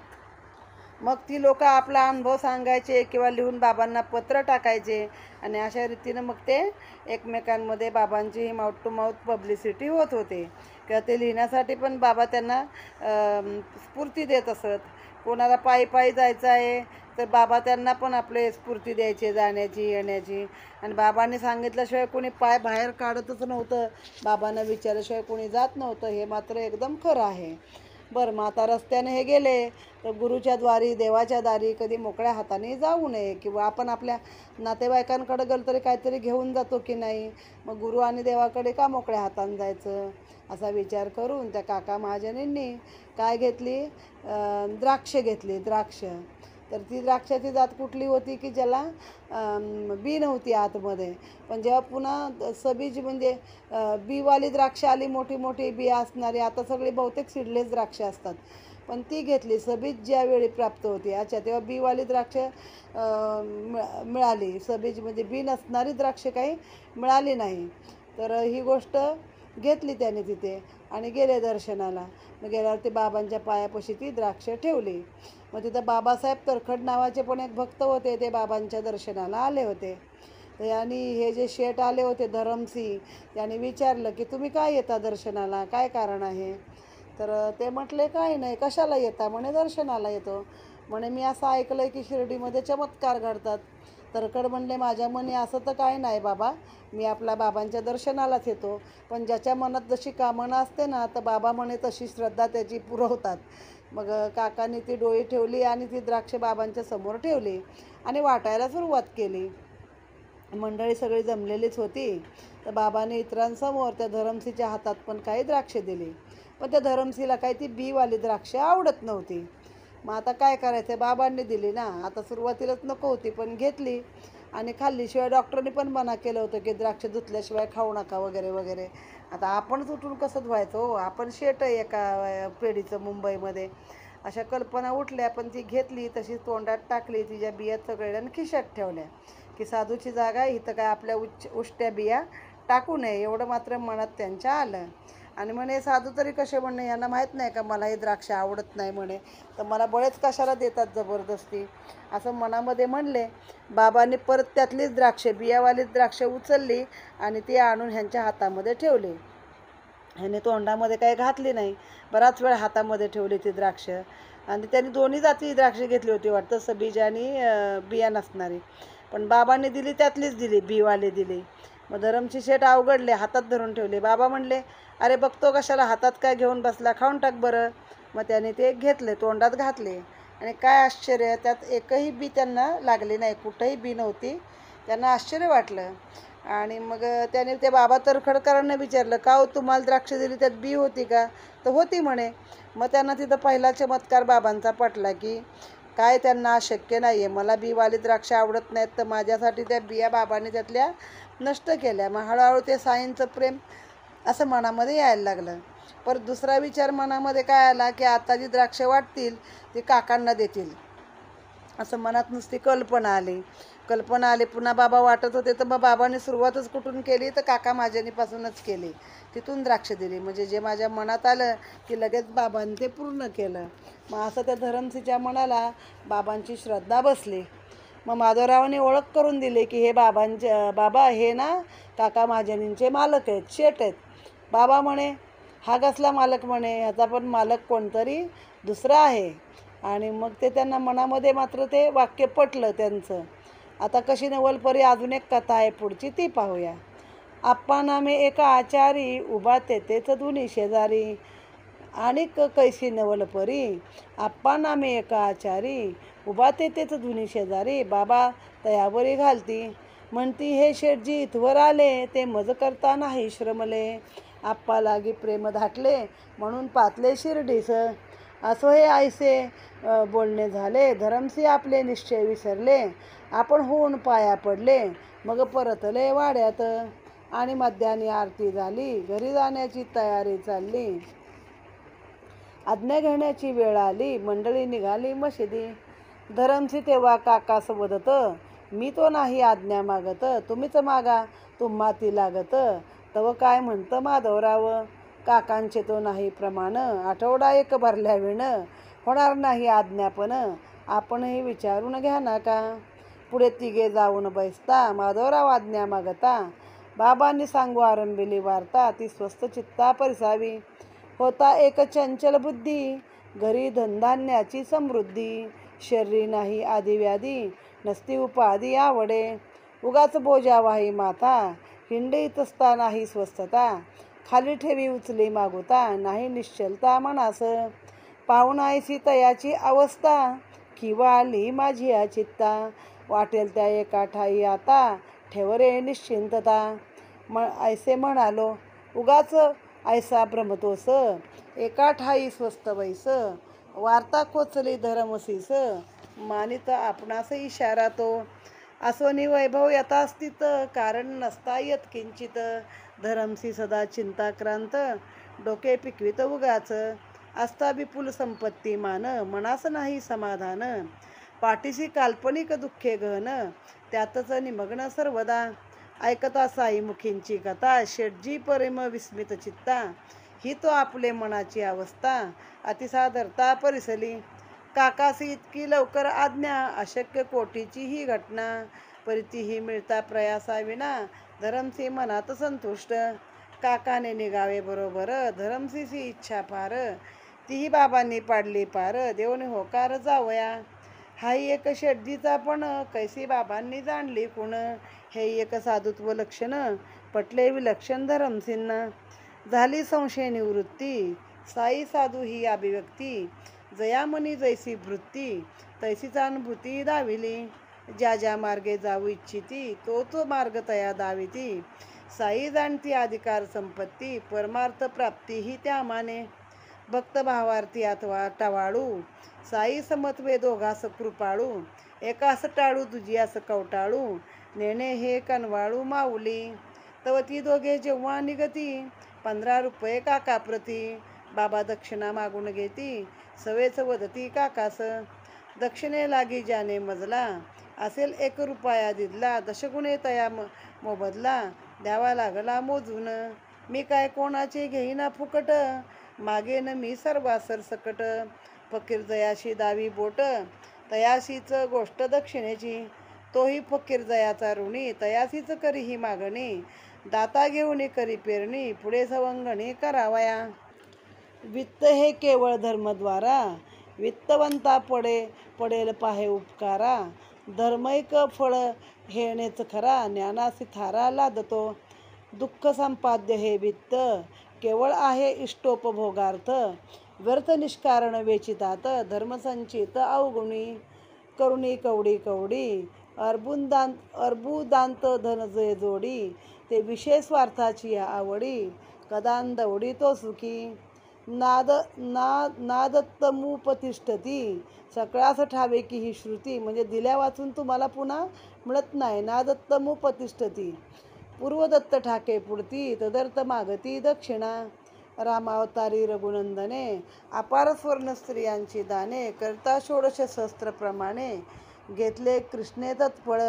मग ती लोक आपला अनुभव सांगायचे किंवा लिहून बाबांना पत्र टाकायचे. आणि अशा रीतीनं मग ते एकमेकांमध्ये बाबांची ही माउथ टू माउथ पब्लिसिटी होत होते. किंवा ते लिहिण्यासाठी पण बाबा त्यांना स्फूर्ती देत असत. कोणाला पायी पायी जायचं आहे तर बाबा त्यांना पण आपले स्फूर्ती द्यायचे जाण्याची येण्याची. आणि बाबांनी सांगितल्याशिवाय कोणी पाय बाहेर काढतच नव्हतं, बाबांना विचारल्याशिवाय कोणी जात नव्हतं. हे मात्र एकदम खरं आहे. बरं, मग आता रस्त्याने हे गेले तर गुरुच्या द्वारी, देवाच्या दारी कधी मोकळ्या हाताने जाऊ नये. किंवा आपण आपल्या नातेवाईकांकडे गेलो तरी काहीतरी घेऊन जातो की नाही, मग गुरु आणि देवाकडे का मोकळ्या हाताने जायचं, असा विचार करून त्या काका महाजनींनी काय घेतली, द्राक्ष घेतली. द्राक्ष. तर ती द्राक्षाची जात कुठली होती की ज्याला बी नव्हती आतमध्ये. पण जेव्हा पुन्हा सबीज म्हणजे बीवाली द्राक्ष आली, मोठी मोठी बी असणारी, आता सगळी बहुतेक सीडलेस द्राक्ष असतात, पण ती घेतली. सबीज ज्यावेळी प्राप्त होती, अच्छा, तेव्हा बीवाली द्राक्ष मिळाली. सबीज म्हणजे बी नसणारी द्राक्ष काही मिळाली नाही. तर ही गोष्ट घेतली त्याने तिथे आणि गेले दर्शनाला. मग गेल्यावरती बाबांच्या पायापाशी ती द्राक्ष ठेवली. मग तिथं बाबासाहेब तरखड नावाचे पण एक भक्त होते, ते बाबांच्या दर्शनाला आले होते. आणि हे जे शेठ आले होते धरमसिंग, त्यांनी विचारलं की तुम्ही काय येता दर्शनाला, काय कारण आहे. तर ते म्हटले काही नाही. कशाला येता म्हणे, दर्शनाला येतो म्हणे. मी असं ऐकलं आहे की शिर्डीमध्ये चमत्कार घडतात. तरकड म्हणले माझ्या मनी असं तर काय नाही बाबा, मी आपल्या बाबांच्या दर्शनालाच येतो. पण ज्याच्या मनात जशी कामना असते ना, तर बाबा म्हणे तशी श्रद्धा त्याची पुरवतात. मग काकांनी ती डोळी ठेवली आणि ती द्राक्ष बाबांच्या समोर ठेवली आणि वाटायला सुरुवात केली. मंडळी सगळी जमलेलीच होती. तर बाबाने इतरांसमोर त्या धरमसिंगच्या हातात पण काही द्राक्ष दिली. पण त्या धरमसिंगला काही ती बीवाली द्राक्ष आवडत नव्हती. मग आता काय करायचं, बाबांनी दिली ना, आता सुरुवातीलाच नको होती पण घेतली आणि खाल्ली. शिवाय डॉक्टरनी पण मना केलं होतं की द्राक्ष धुतल्याशिवाय खाऊ नका वगैरे वगैरे. आता आपणच उठून कसं धुवायचं हो, आपण शेट आहे एका पेढीचं मुंबईमध्ये. अशा कल्पना उठल्या, पण ती घेतली तशी तोंडात टाकली, तिच्या बिया सगळ्यांनी खिशात ठेवल्या की साधूची जागा इथं काय आपल्या उष्ट्या बिया टाकू नये, एवढं मात्र मनात त्यांच्या आलं. आणि म्हणे साधू तरी कसे म्हणणे, यांना माहीत नाही का मला हे द्राक्ष आवडत नाही म्हणे, तर मला बळेच कशाला देतात जबरदस्ती, असं मनामध्ये म्हणले. बाबांनी परत त्यातलीच द्राक्षे, बियावालीच द्राक्षे उचलली आणि ती आणून ह्यांच्या हातामध्ये ठेवली. ह्याने तोंडामध्ये काही घातली नाही, बराच वेळ हातामध्ये ठेवली ती द्राक्ष. आणि त्यांनी दोन्ही जाती द्राक्ष घेतली होती वाटतं, सबीज आणि बिया नसणारी. पण बाबांनी दिली त्यातलीच दिली, बीवाले दिली. मग धरमसी शेठ अवघडले, हातात धरून ठेवले. बाबा म्हणले, अरे बघतो कशाला, हातात काय घेऊन बसला, खाऊन टाक बरं. मग त्याने ते घेतले, तोंडात घातले. आणि काय आश्चर्य, त्यात एकही बी त्यांना लागली नाही, कुठंही बी नव्हती. त्यांना आश्चर्य वाटलं. आणि मग त्याने ते बाबा तरखडकरांना विचारलं, का हो तुम्हाला द्राक्ष दिली त्यात बी होती का? तर होती म्हणे. मग त्यांना तिथं पहिला चमत्कार बाबांचा पटला, की काय त्यांना शक्य नाही आहे, मला बीवाली द्राक्ष आवडत नाहीत, तर माझ्यासाठी त्या बिया बाबांनी त्यातल्या नष्ट केल्या. मग हळूहळू ते साईंचं प्रेम असं मनामध्ये यायला लागलं. परत दुसरा विचार मनामध्ये काय आला, की आता जी द्राक्ष वाटतील ती काकांना देतील, असं मनात नुसती कल्पना आली. पुन्हा बाबा वाटत होते, तर मग बाबांनी सुरुवातच कुठून केली, तर काका महाजनीपासूनच केली. तिथून द्राक्ष दिली. म्हणजे जे माझ्या मनात आलं की लगेच बाबांनी ते पूर्ण केलं. मग असं त्या धरमसीच्या मनाला बाबांची श्रद्धा बसली. मग माधवरावांनी ओळख करून दिली, की हे बाबा हे ना काका महाजनींचे मालक आहेत, शेठ आहेत. बाबा म्हणे, हा कसला मालक म्हणे, ह्याचा पण मालक कोणतरी दुसरा आहे. आणि मग ते त्यांना मनामध्ये मात्र ते वाक्य पटलं त्यांचं. आता कशी नवलपरी अजून एक कथा आहे पुढची, ती पाहूया. आप्पा नामे एका आचारी, उभा तेथेच दुनी शेजारी. आणि कैसी नवलपरी, आप्पा नामे एका आचारी, उभा तेथेच दुनी शेजारी. बाबा तयावरी घालती, म्हणती हे शेठजी इथवर आले, ते मज करता नाही श्रमले. आप्पा लागी प्रेम धाटले, म्हणून पातले शिर्डीस. असो हे आयसे बोलणे झाले, धरमसी आपले निश्चय विसरले. आपण होऊन पाया पडले, मग परतले वाड्यात. आणि मध्यानी आरती झाली, घरी जाण्याची तयारी चालली. आज्ञा घेण्याची वेळ आली, मंडळी निघाली मशिदी. धरमसी तेव्हा काकास वदत, मी तो नाही आज्ञा मागत, तुम्हीच मागा तुम्हा ती लागत. तव काय म्हणतं माधवराव, काकांचे तो नाही प्रमाण, आठवडा एक भरल्या विण, होणार नाही आज्ञापन, आपणही विचारून घ्या ना का. पुढे तिघे जाऊन बैसता, माधवराव आज्ञा मागता. बाबांनी सांगू आरंभिली वार्ता, ती स्वस्थ चित्ता परिसावी. होता एक चंचल बुद्धी, घरी धनधान्याची समृद्धी. शरीरी नाही आधी व्याधी, नसती उपाधी आवडे. उगाच बोजा वाही माथा, हिंडीत असता नाही स्वस्थता. खाली ठेवी उचली मागुता, नाही निश्चलता मनास. पाहुणायसी तयाची अवस्था, किंवा आली माझी या चित्ता. वाटेल त्या एका ठाई आता, ठेवरे निश्चिंतता. ऐसे म्हणालो, उगाच ऐसा भ्रमतोस, एका ठाई स्वस्त बैस. वार्ता खोचली धरमसीस, मानित आपणास इशारा तो. असोनी वैभव यथास्थित, कारण नसता यत किंचित. धरमसी सदा चिंताक्रांत, डोके पिकवित उगाच. असता विपुल संपत्ती मान, मनास नाही समाधान. पाठीशी काल्पनिक दुःखे गहन, त्यातच निमग्न सर्वदा. ऐकता साई मुखींची कथा, शेठजी प्रेम विस्मित चित्ता. ही तो आपले मनाची अवस्था, अतिसादरता परिसली. काकासी इतकी लवकर आज्ञा, अशक्य कोटीची ही घटना. परितीही मिळता प्रयासाविना, धरमसी मनात संतुष्ट. काकाने निघावे बरोबर, धरमसीची इच्छा फार. तीही बाबांनी पाडली पार, देऊन होकार जावया. हाही एक शेठजीचा पण, कैसी बाबांनी जाणली कुण. हे एक साधुत्व लक्षण, पटले विलक्षण धरमसींना. झाली संशय निवृत्ती, साई साधू ही अभिव्यक्ती. जयामनी जैसी वृत्ती, तैसीच अनुभूती दाविली. ज्या ज्या मार्गे जाऊ इच्छिती, तो तो मार्ग तया दाविती. साई जाणती अधिकार संपत्ती, परमार्थ प्राप्ती ही त्या माने. भक्त भावार्थी अथवा टवाळू, साई समत्वे दोघास कृपाळू. एकास टाळू दुजियास कवटाळू, नेणे हे कनवाळू माऊली. तव ती दोघे जेव्हा निगती, 15 रुपये काका प्रती. बाबा दक्षिणा मागून घेती, सवेच वदती काकास. दक्षिणे लागी ज्याने मजला, असेल 1 रुपया दिदला. दशगुणे तया मोबदला, द्यावा लागला मोजून. मी काय कोणाचे घेईना फुकट, मागेन मी सर्वासर सकट. फकीर जयाशी दावी बोट, तयाशीच गोष्ट दक्षिणेची. तोही फकीर जयाचा ऋणी, तयासीच करी ही मागणी. दाता घेऊन करी पेरणी, पुढे सवंगणी करावया. वित्त हे केवळ धर्मद्वारा, वित्तवंता पडेल पाहे उपकारा. धर्मैक फळ हेणेच खरा, ज्ञानासी थारा लादतो. दुःख संपाद्य हे वित्त, केवळ आहे इष्टोपभोगार्थ. व्यर्थ निष्कारण वेचितात, धर्मसंचित अवगुणी. करुणी कवडी कवडी, अर्बुदांत धन जे जोडी. ते विषय स्वार्थाची आवडी, कदांदवडी तो सुखी. नादत्तमुपतिष्ठती, सकळास ठावे की ही श्रुती. म्हणजे दिल्या वाचून तुम्हाला पुन्हा मिळत नाही. नादत्तमुपतिष्ठती, पूर्वदत्त ठाके पुढती. तदर्थ मागती दक्षिणा. रामावतारी रघुनंदने, अपार स्वर्ण स्त्रियांची दाने. करता षोडश सहस्त्र प्रमाणे, घेतले कृष्णे तत्फळ.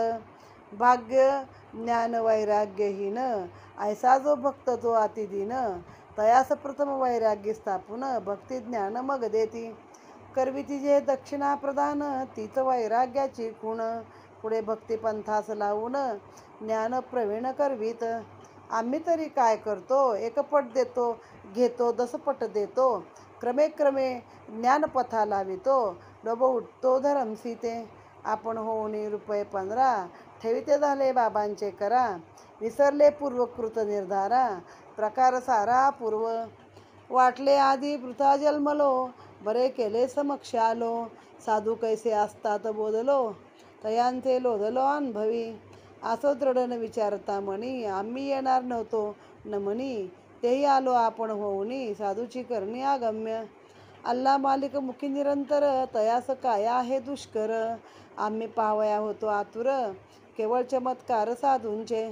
भाग्य ज्ञान वैराग्यहीन, ऐसा जो भक्त तो अतिदीन. तयास प्रथम वैराग्य स्थापून, भक्ती ज्ञान मग देती. करविती जे दक्षिणा प्रदान, तीच वैराग्याची खूण. पुढे भक्ती पंथास लावून, ज्ञान प्रवीण करवीत. आम्ही तरी काय करतो, एक पट देतो घेतो, 10 पट देतो. क्रमे क्रमे ज्ञानपथा लावितो, लोभ उठतो धरमसीते. आपण होऊन ₹15, ठेविते झाले बाबांचे करा. विसरले पूर्वकृत निर्धारा, प्रकार सारा पूर्व. वाटले आधी वृथा जन्मलो, बरे केले समक्ष आलो. साधू कैसे असतात बोधलो, तयांचे लोधलो अनुभवी. असो दृढ न विचारता मनी, आम्ही येणार नव्हतो न म्हणी. तेही आलो आपण होऊनी, साधूची करणी अगम्य. अल्ला मालिक मुखी निरंतर, तयास काय आहे दुष्कर. आम्ही पाहावया होतो आतुर, केवळ चमत्कार साधूंचे.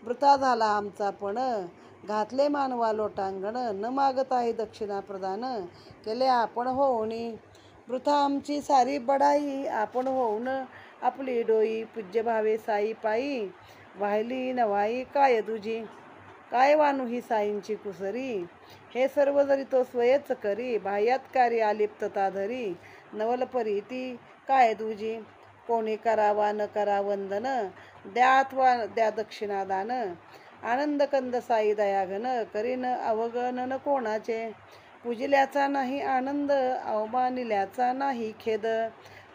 वृथा झाला आमचा पण, घातले मानवा लोटांगण. न मागताही दक्षिणा प्रदान, केले आपण होऊनी. वृथा आमची सारी बडाई, आपण होऊन आपली डोई. पूज्य भावे साई पायी, वाहिली नवाई काय तुझी. काय वानू ही साईंची कुसरी, हे सर्व जरी तो स्वयच करी. बाह्यात्कारी अलिप्तता धरी, नवल परीती काय तुझी. कोणी करावा न करा वंदन, द्या अथवा द्या दक्षिणा दान. आनंद कंद साई दयाघन, करीन अवगणन कोणाचे. पूजिल्याचा नाही आनंद, अवमानिल्याचा नाही खेद.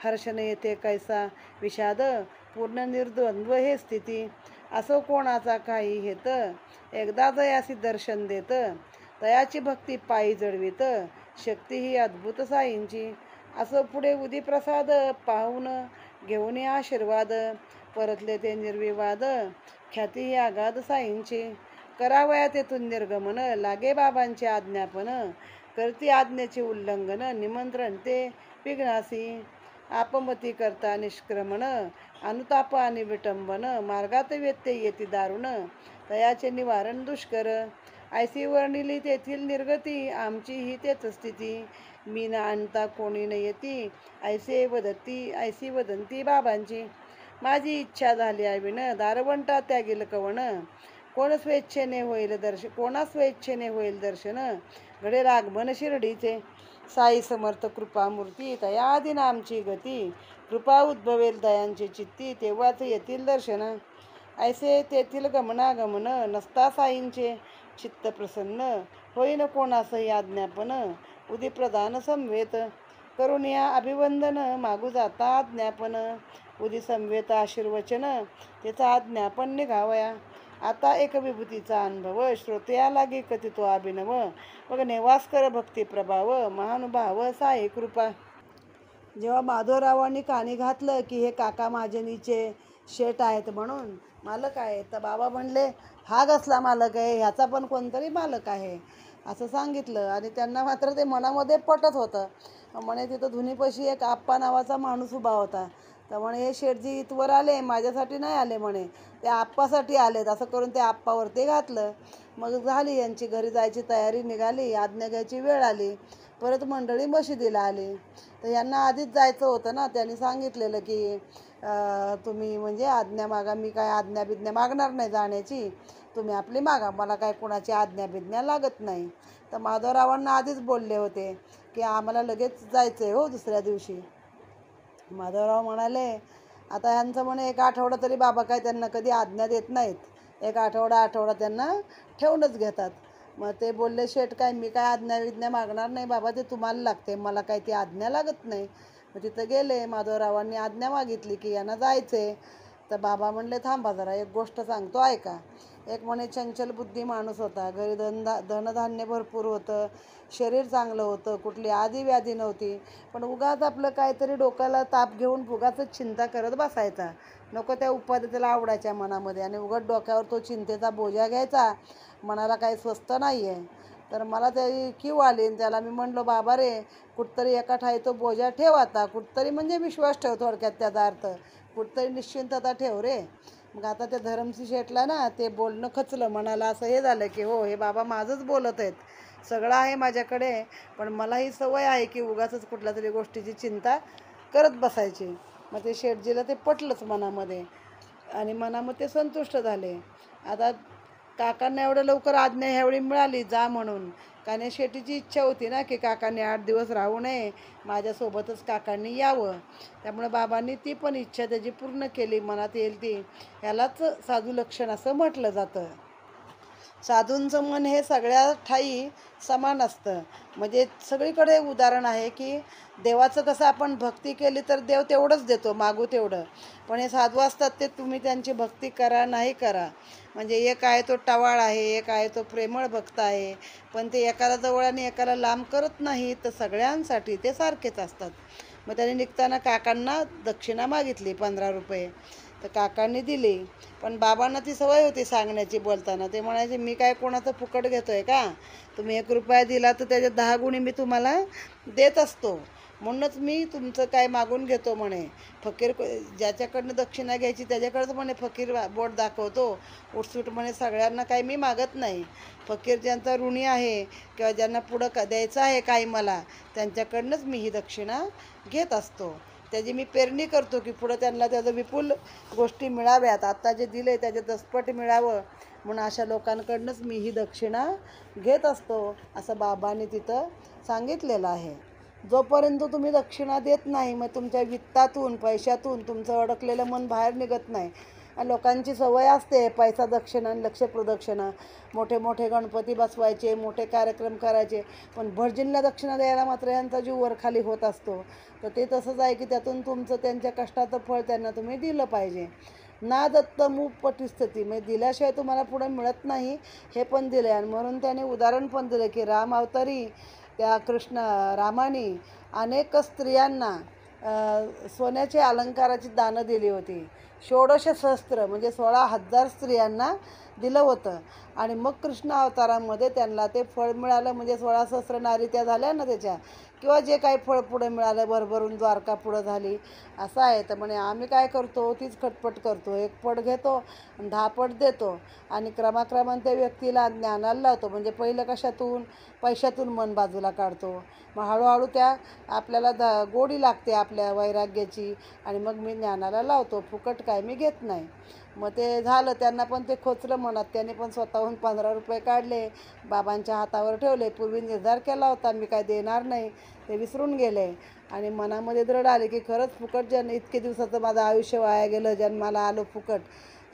हर्षण येते कैसा विषाद, पूर्ण निर्द्वंद्व हे स्थिती. असो कोणाचा काही हेत, एकदा जयासी दर्शन देत. तयाची भक्ती पायी जडवीत, शक्ती ही अद्भुत साईंची. असो पुढे उदी प्रसाद, पाहून घेऊन आशीर्वाद. परतले ते निर्विवाद, ख्याती ही आगाध साईंची. करावया तेथून निर्गमन, लागे बाबांचे आज्ञापन. करती आज्ञेचे उल्लंघन, निमंत्रण ते विघ्नासी. आपमती करता निष्क्रमण, अनुताप आणि विटंबन. मार्गात व्यत्यय येती दारुण, तयाचे निवारण दुष्कर. ऐसी वर्णिली तेथील निर्गती, आमची ही तेच स्थिती. मी न आणता कोणी न येती, ऐसी वदंती बाबांची. माझी इच्छा झाली आविण, दारवंटा त्यागील कवण. कोणा स्वेच्छेने होईल दर्शन, घडेल आगमन शिर्डीचे. साई समर्थ कृपामूर्ती, तयादिन आमची गती. कृपा उद्भवेल दयांची चित्ती, तेव्हाच येतील दर्शन. ऐसे तेथील गमनागमन, नसता साईंचे चित्त प्रसन्न. होईन कोणासही आज्ञापन, उदी प्रदान समवेत. करुणिया अभिवंदन, मागू जाता आज्ञापन. उदी समवेत आशीर्वचन, त्याचा आज्ञापन निघावया. आता एक विभूतीचा अनुभव, श्रोत्या लागे कथितो अभिनव. मग निवास कर भक्ती प्रभाव, महानुभाव साई कृपा. जेव्हा माधवरावांनी कानी घातलं की हे काका महाजनीचे शेट आहेत म्हणून, मालक आहे, तर बाबा म्हणले हा कसला मालक आहे, ह्याचा पण कोणतरी मालक आहे असं सांगितलं. आणि त्यांना मात्र ते मनामध्ये पटत होतं. म्हणे तिथं धुनीपाशी एक आप्पा नावाचा माणूस उभा होता. तर म्हणे हे शेठजी इथवर आले, माझ्यासाठी नाही आले म्हणे, ते आप्पासाठी आलेत. असं करून ते आप्पावरती घातलं. मग झाली यांची घरी जायची तयारी निघाली. आज्ञा घ्यायची वेळ आली. परत मंडळी मशिदीला आली. तर यांना आधीच जायचं होतं ना. त्यांनी सांगितलेलं की तुम्ही म्हणजे आज्ञा मागा, मी काय आज्ञा बिज्ञा मागणार नाही जाण्याची, तुम्ही आपली मागा, मला काय कोणाची आज्ञा बिज्ञा लागत नाही. तर माधवरावांना आधीच बोलले होते की आम्हाला लगेच जायचं आहे हो दुसऱ्या दिवशी. माधवराव म्हणाले आता ह्यांचं म्हणे एक आठवडा तरी बाबा काय त्यांना कधी आज्ञा देत नाहीत, एक आठवडा त्यांना ठेवूनच घेतात. मग ते बोलले शेठ काय मी काय आज्ञा विज्ञा मागणार नाही बाबा, ते तुम्हाला लागते, मला काय ती आज्ञा लागत नाही. मग तिथं गेले. माधवरावांनी आज्ञा मागितली की यांना जायचे. तर बाबा म्हणले थांबा जरा, एक गोष्ट सांगतो ऐका. एक म्हणे चंचल बुद्धी माणूस होता, घरी धनधान्य भरपूर होतं, शरीर चांगलं होतं, कुठली आधी व्याधी नव्हती, पण उगाच आपलं काहीतरी डोक्याला ताप घेऊन उगाचच चिंता करत बसायचा. नको त्या उपाधी त्याला आवडायच्या मनामध्ये, आणि उगाच डोक्यावर तो चिंतेचा बोजा घ्यायचा. मनाला काही स्वस्त नाही आहे. तर मला त्याची कीव आली आणि त्याला मी म्हणलो बाबा रे, कुठतरी एका ठाई तो बोजा ठेव, आता कुठतरी म्हणजे विश्वास ठेव, थोडक्यात त्याचा अर्थ कुठतरी निश्चिंतता ठेव रे. मग आता त्या धरमसिंह शेठला ना ते बोलणं खचलं, मनाला असं हे झालं की हो हे बाबा माझंच बोलत आहेत, सगळं आहे माझ्याकडे, पण मला ही सवय आहे की उगाचच कुठल्या तरी गोष्टीची चिंता करत बसायची. मग ते शेठजीला ते पटलंच मनामध्ये, आणि मनामध्ये संतुष्ट झाले. आता काकांना एवढं लवकर आज्ञा ह्यावेळी मिळाली जा म्हणून, कारण शेठीची इच्छा होती ना की काकांनी 8 दिवस राहू नये, माझ्यासोबतच काकांनी यावं. त्यामुळे बाबांनी ती पण इच्छा त्याची पूर्ण केली. मनात येईल ती, ह्यालाच साधू लक्षण असं म्हटलं जातं. साधूंचं मन हे सगळ्या ठाई समान असतं. म्हणजे सगळीकडे उदाहरण आहे की देवाचं कसं आपण भक्ती केली तर देव तेवढंच देतो, मागू तेवढं. पण हे साधू असतात ते तुम्ही त्यांची भक्ती करा नाही करा, म्हणजे एक आहे तो टवाळ आहे, एक आहे तो प्रेमळ भक्त आहे, पण ते एकाला जवळ आणि एकाला लांब करत नाही, तर सगळ्यांसाठी ते सारखेच असतात. मग त्याने निघताना काकांना दक्षिणा मागितली 15 रुपये. तर काकांनी दिली. पण बाबांना ती सवय होती सांगण्याची, बोलताना ते म्हणायचे मी काय कोणाचं फुकट घेतो आहे का, तुम्ही 1 रुपया दिला तर त्याच्या 10 गुणी मी तुम्हाला देत असतो, म्हणूनच मी तुमचं काय मागून घेतो म्हणे. फकीर ज्याच्याकडनं दक्षिणा घ्यायची त्याच्याकडंच म्हणे फकीर बोट दाखवतो, उठसूट म्हणे सगळ्यांना काही मी मागत नाही. फकीर ज्यांचा ऋणी आहे किंवा ज्यांना पुढं द्यायचं आहे काही मला, त्यांच्याकडनंच मी ही दक्षिणा घेत असतो. त्याची मी पेरणी करतो की पुढं त्यांना त्याचं विपुल गोष्टी मिळाव्यात, आत्ता जे दिले त्याचे दसपट मिळावं, म्हणून अशा लोकांकडनंच मी ही दक्षिणा घेत असतो, असं बाबांनी तिथं सांगितलेलं आहे. जोपर्यंत तुम्ही दक्षिणा देत नाही, मग तुमच्या वित्तातून पैशातून तुमचं अडकलेलं मन बाहेर निघत नाही. आणि लोकांची सवय असते पैसा दक्षिणा आणि लक्ष प्रदक्षिणा, मोठे मोठे गणपती बसवायचे, मोठे कार्यक्रम करायचे, पण भटजींना दक्षिणा द्यायला मात्र यांचा जीव वरखाली होत असतो. तर ते तसंच आहे की त्यातून तुमचं त्यांच्या कष्टाचं फळ त्यांना तुम्ही दिलं पाहिजे. ना दत्त मूप पटिस्थिती, म्हणजे दिल्याशिवाय तुम्हाला पुढं मिळत नाही हे पण दिलं आहे. आणि म्हणून त्याने उदाहरण पण दिलं की राम अवतारी त्या रामाने अनेक स्त्रियांना सोन्याचे अलंकाराची दानं दिली होती. 16 सहस्त्र म्हणजे 16,000 स्त्रियांना दिलं होतं. आणि मग कृष्ण अवतारामध्ये त्यांना ते फळ मिळालं, म्हणजे 16 सहस्त्र नारी त्या झाल्या ना त्याच्या, किंवा जे काही फळ पुढं मिळालं, भरभरून द्वारका पुढं झाली, असं आहे. तर म्हणे आम्ही काय करतो तीच खटपट करतो, 1 पट घेतो 10 पट देतो, आणि क्रमाक्रमाने त्या व्यक्तीला ज्ञानाला लावतो. म्हणजे पहिलं कशातून, पैशातून मन बाजूला काढतो, मग हळूहळू त्या आपल्याला गोडी लागते आपल्या वैराग्याची, आणि मग मी ज्ञानाला लावतो, फुकट काय मी घेत नाही. मग ते झालं, त्यांना पण ते खोचलं मनात. त्यांनी पण स्वतःहून 15 रुपये काढले, बाबांच्या हातावर ठेवले. पूर्वी निर्धार केला होता मी काय देणार नाही, ते विसरून गेले. आणि मनामध्ये दृढ आले की खरंच फुकट इतके दिवसाचं माझं आयुष्य वाया गेलं, जन्माला आलो फुकट,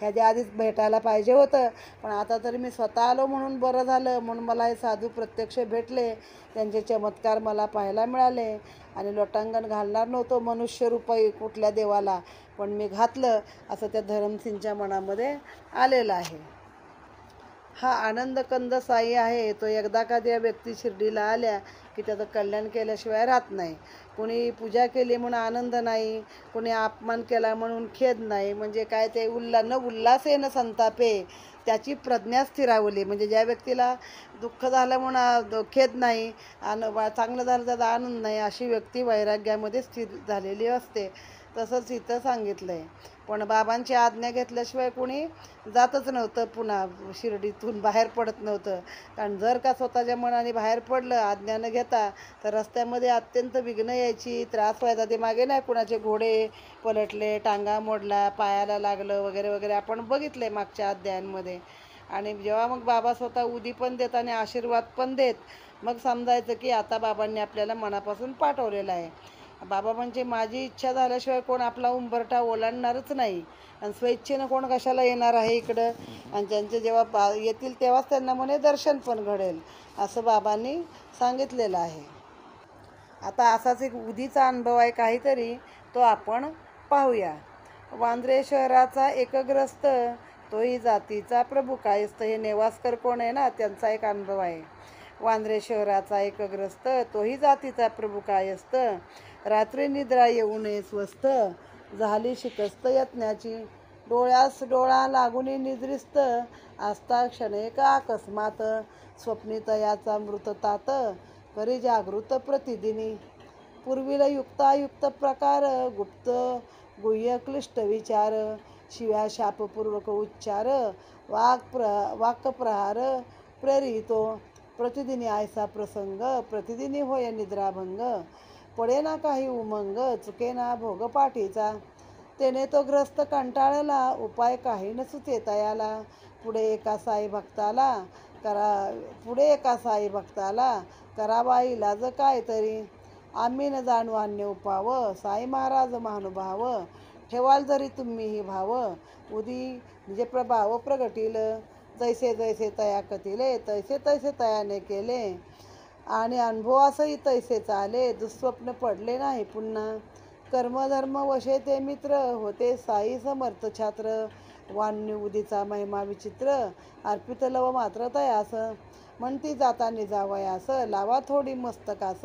ह्याच्या आधीच भेटायला पाहिजे होतं, पण आता तरी मी स्वतः आलो म्हणून बरं झालं. म्हणून मला हे साधू प्रत्यक्ष भेटले, त्यांचे चमत्कार मला पाहायला मिळाले. आणि लोटांगण घालणार नव्हतो मनुष्यरूपी कुठल्या देवाला, पण मी घातलं, असं त्या धरमसिंगच्या मनामध्ये आलेलं आहे. हा आनंदकंद साई आहे, तो एकदा का त्या व्यक्ती शिर्डीला आल्या की त्याचं कल्याण केल्याशिवाय राहत नाही. कोणी पूजा केली म्हणून आनंद नाही, कोणी अपमान केला म्हणून खेद नाही. म्हणजे काय ते उल्हासे न संतापे, त्याची प्रज्ञा स्थिरावली. म्हणजे ज्या व्यक्तीला दुःख झालं म्हणून खेद नाही, चांगलं झालं त्याचा आनंद नाही, अशी व्यक्ती वैराग्यामध्ये स्थिर झालेली असते. तसंच इथं सांगितलं आहे. पण बाबांची आज्ञा घेतल्याशिवाय कोणी जातच नव्हतं, पुन्हा शिर्डीतून बाहेर पडत नव्हतं. कारण जर का स्वतःच्या मनाने बाहेर पडलं आज्ञा न घेता, तर रस्त्यामध्ये अत्यंत विघ्न यायची, त्रास व्हायचा. ते मागे नाही कुणाचे घोडे पलटले, टांगा मोडला, पायाला लागलं वगैरे वगैरे आपण बघितलं आहे मागच्या अध्यायांमध्ये. आणि जेव्हा मग बाबा स्वतः उदी पण देत आणि आशीर्वाद पण देत, मग समजायचं की आता बाबांनी आपल्याला मनापासून पाठवलेलं आहे. बाबा म्हणजे माझी इच्छा झाल्याशिवाय कोण आपला उंबरठा ओलांडणारच नाही, आणि स्वेच्छेनं कोण कशाला येणार आहे इकडं. आणि त्यांचे जेव्हा येतील तेव्हाच त्यांना म्हणे दर्शन पण घडेल, असं बाबांनी सांगितलेलं आहे. आता असाच एक उदीचा अनुभव आहे काहीतरी, तो आपण पाहूया. वांद्रे शहराचा एकग्रस्त, तोही जातीचा प्रभू कायस्थ. हे नेवास्कर कोण आहे ना, त्यांचा एक अनुभव आहे. वांद्रे शहराचा एकग्रस्त, तोही जातीचा प्रभू कायस्थ. रात्री निद्रा येऊ नये स्वस्थ, झाली शिकस्त यत्नाची. डोळ्यास डोळा लागून निद्रिस्त, आस्था क्षणेक अकस्मात. स्वप्नी तयाचा मृततात, करी जागृत प्रतिदिनी. पूर्वीला युक्तायुक्त प्रकार, गुप्त गुह्य क्लिष्ट विचार. शिव्या शापपूर्वक उच्चार, वाक्प्रहार प्रेरितो. प्रतिदिनी आयसा प्रसंग, प्रतिदिनी होय निद्राभंग. पडे ना काही उमंग, चुके ना भोग पाठीचा. तेने तो ग्रस्त कंटाळला, उपाय काही न सुचे तयाला. पुढे एका साई भक्ताला करावा इलाज काय तरी. आम्ही न जाणू अन्य उपाव, साई महाराज महानुभाव. ठेवाल जरी तुम्ही ही भाव, उदी म्हणजे प्रभाव प्रगटील. जैसे जैसे तया कथिले, तैसे तैसे तयाने केले. आणि अनुभवासही तैसे चाले, दुःस्वप्न पडले नाही पुन्हा. कर्मधर्म वशे ते मित्र, होते साई समर्थ छात्र. वान्य उदीचा महिमा विचित्र, अर्पित लव मात्र तयास. म्हणती जाता निजावयास, लावा थोडी मस्तकास.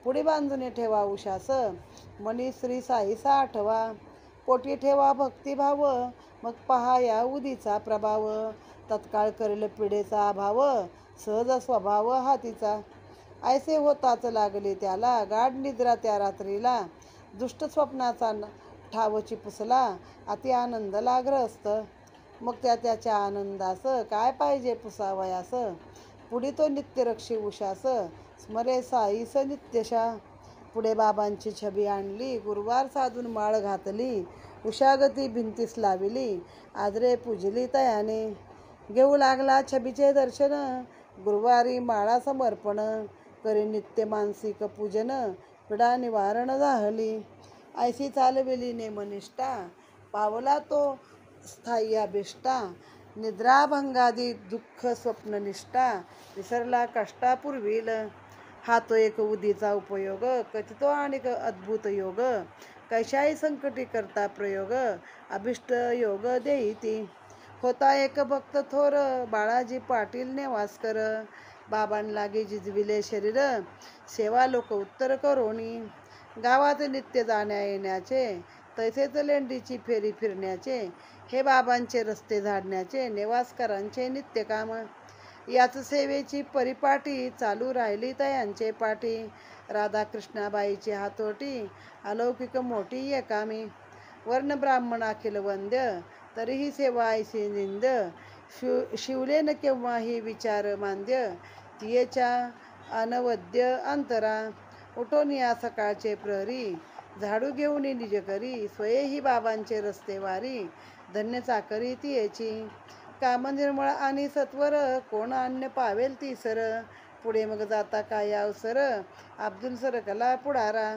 पुढे बांधून ठेवा उशास, मनी श्री साईसा आठवा. पोटी ठेवा भक्तिभाव, मग पहा या उदीचा प्रभाव. तत्काळ करेल पिढेचा अभाव, सहज स्वभाव हातीचा. ऐसे होताच लागले त्याला, गाढ निद्रा त्या रात्रीला. दुष्ट स्वप्नाचा ठावची पुसला, अति आनंद लाग्रस्त. मग त्याच्या आनंदास काय पाहिजे पुसावयास. पुढे तो नित्यरक्षी उशास, स्मरे साईस नित्यशा. पुढे बाबांची छबी आणली, गुरुवार साधून माळ घातली. उशागती भिंतीस लाविली, आदरे पूजली तयाने. घेऊ लागला छबीचे दर्शन, गुरुवारी माळा समर्पण. करी नित्य मानसिक पूजन, पीडा निवारण झाली. ऐशी चालविली नेमनिष्ठा, पावला तो स्थायी अभिष्टा. निद्राभंगादी दुःख स्वप्ननिष्ठा, विसरला कष्टापूर्वील. हा तो एक उदीचा उपयोग, कथितो आणि अद्भुत योग. कैशाही संकटी करता प्रयोग, अभिष्ट योग देई ती. होता एक भक्त थोर, बाळाजी पाटील नेवास्कर. बाबांलागी जिजविले शरीर, सेवा लोक उत्तर करोनी. गावात नित्य जाण्या येण्याचे, तैसेच लेंडीची फेरी फिरण्याचे. हे बाबांचे रस्ते झाडण्याचे, नेवास्करांचे नित्य काम. याच सेवेची परिपाटी, चालू राहिली तयांचे पाठी. राधाकृष्णाबाईची हातोटी, अलौकिक मोठी एकामी. वर्ण ब्राह्मण अखिल वंद्य, तरीही सेवा ऐशी निंद. शिवले न केव्हाही विचार मांद्य, तियेच्या अनवद्य अंतरा. उठून या सकाळचे प्रहरी, झाडू घेऊन निज करी. स्वयेही बाबांचे रस्ते वारी, धन्य चाकरी तियेची. काम निर्मळ आणि सत्वर, कोण अन्य पावेल ती सर. पुढे मग जाता काय अवसर, अब्दुल सरकला पुढारा.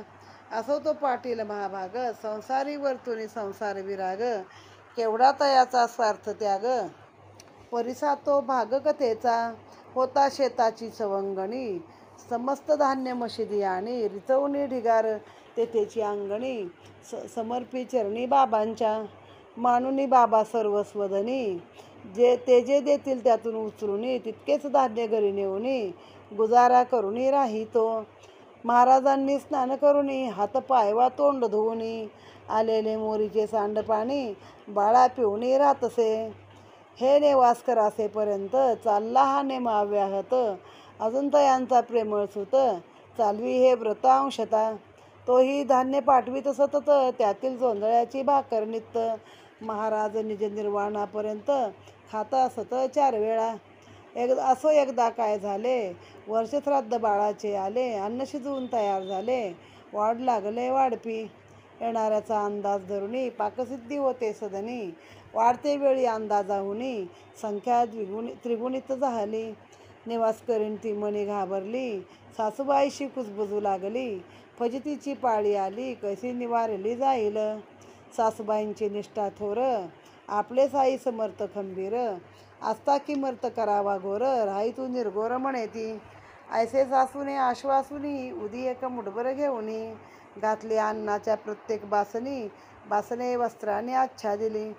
असो तो पाटील महाभाग, संसारी वर्तुनी संसार विराग. केवढा तयाचा स्वार्थ त्याग, परिसा तो भाग कथेचा. होता शेताची सवंगणी, समस्त धान्य मशिदी आणि. रिचवणी ढिगार तेथेची अंगणी, समर्पी चरणी बाबांच्या. मानुनी बाबा सर्वस्वदनी, जे देतील त्यातून उचलूनी. तितकेच धान्य घरी नेऊनी, गुजारा करूनी राहितो. महाराजांनी स्नान करूनी, हात पायवा तोंड धुवूनी. आलेले मोरीचे सांडपाणी, बाळा पिऊनी राहतसे. हे नेवास्कर असेपर्यंत, चालला हा नेम अव्याहत. अजून तयांचा प्रेमळ सुत, चालवी हे व्रत अंशता. तोही धान्य पाठवीत सतत, त्यातील जोंधळ्याची भाकर नित्त. महाराज निज निर्वाणापर्यंत खाता असत 4 वेळा. एकदा काय झाले, वर्षश्राद्ध बाळाचे आले. अन्न शिजवून तयार झाले, वाढ लागले वाढपी. येणाऱ्याचा अंदाज धरुनी, पाकसिद्धी होते सदनी. वाढते वेळी अंदाजाहुनी, संख्या त्रिगुणित झाली. निवास करीन ती मनी घाबरली, सासूबाईशी कुजबुजू लागली. फजितीची पाळी आली, कैसी निवारली जाईल. सासूबाईंची निष्ठा थोर, आपले साई समर्थ खंबीर. आस्था की मर्त करावा घोर, राही तू निर्घोर म्हणे ती. ऐसे सासूने आश्वासुनी, उदी एक मुठभर घेऊनी. घातली अन्नाच्या प्रत्येक बासनी, बासने वस्त्राने आच्छा दिली.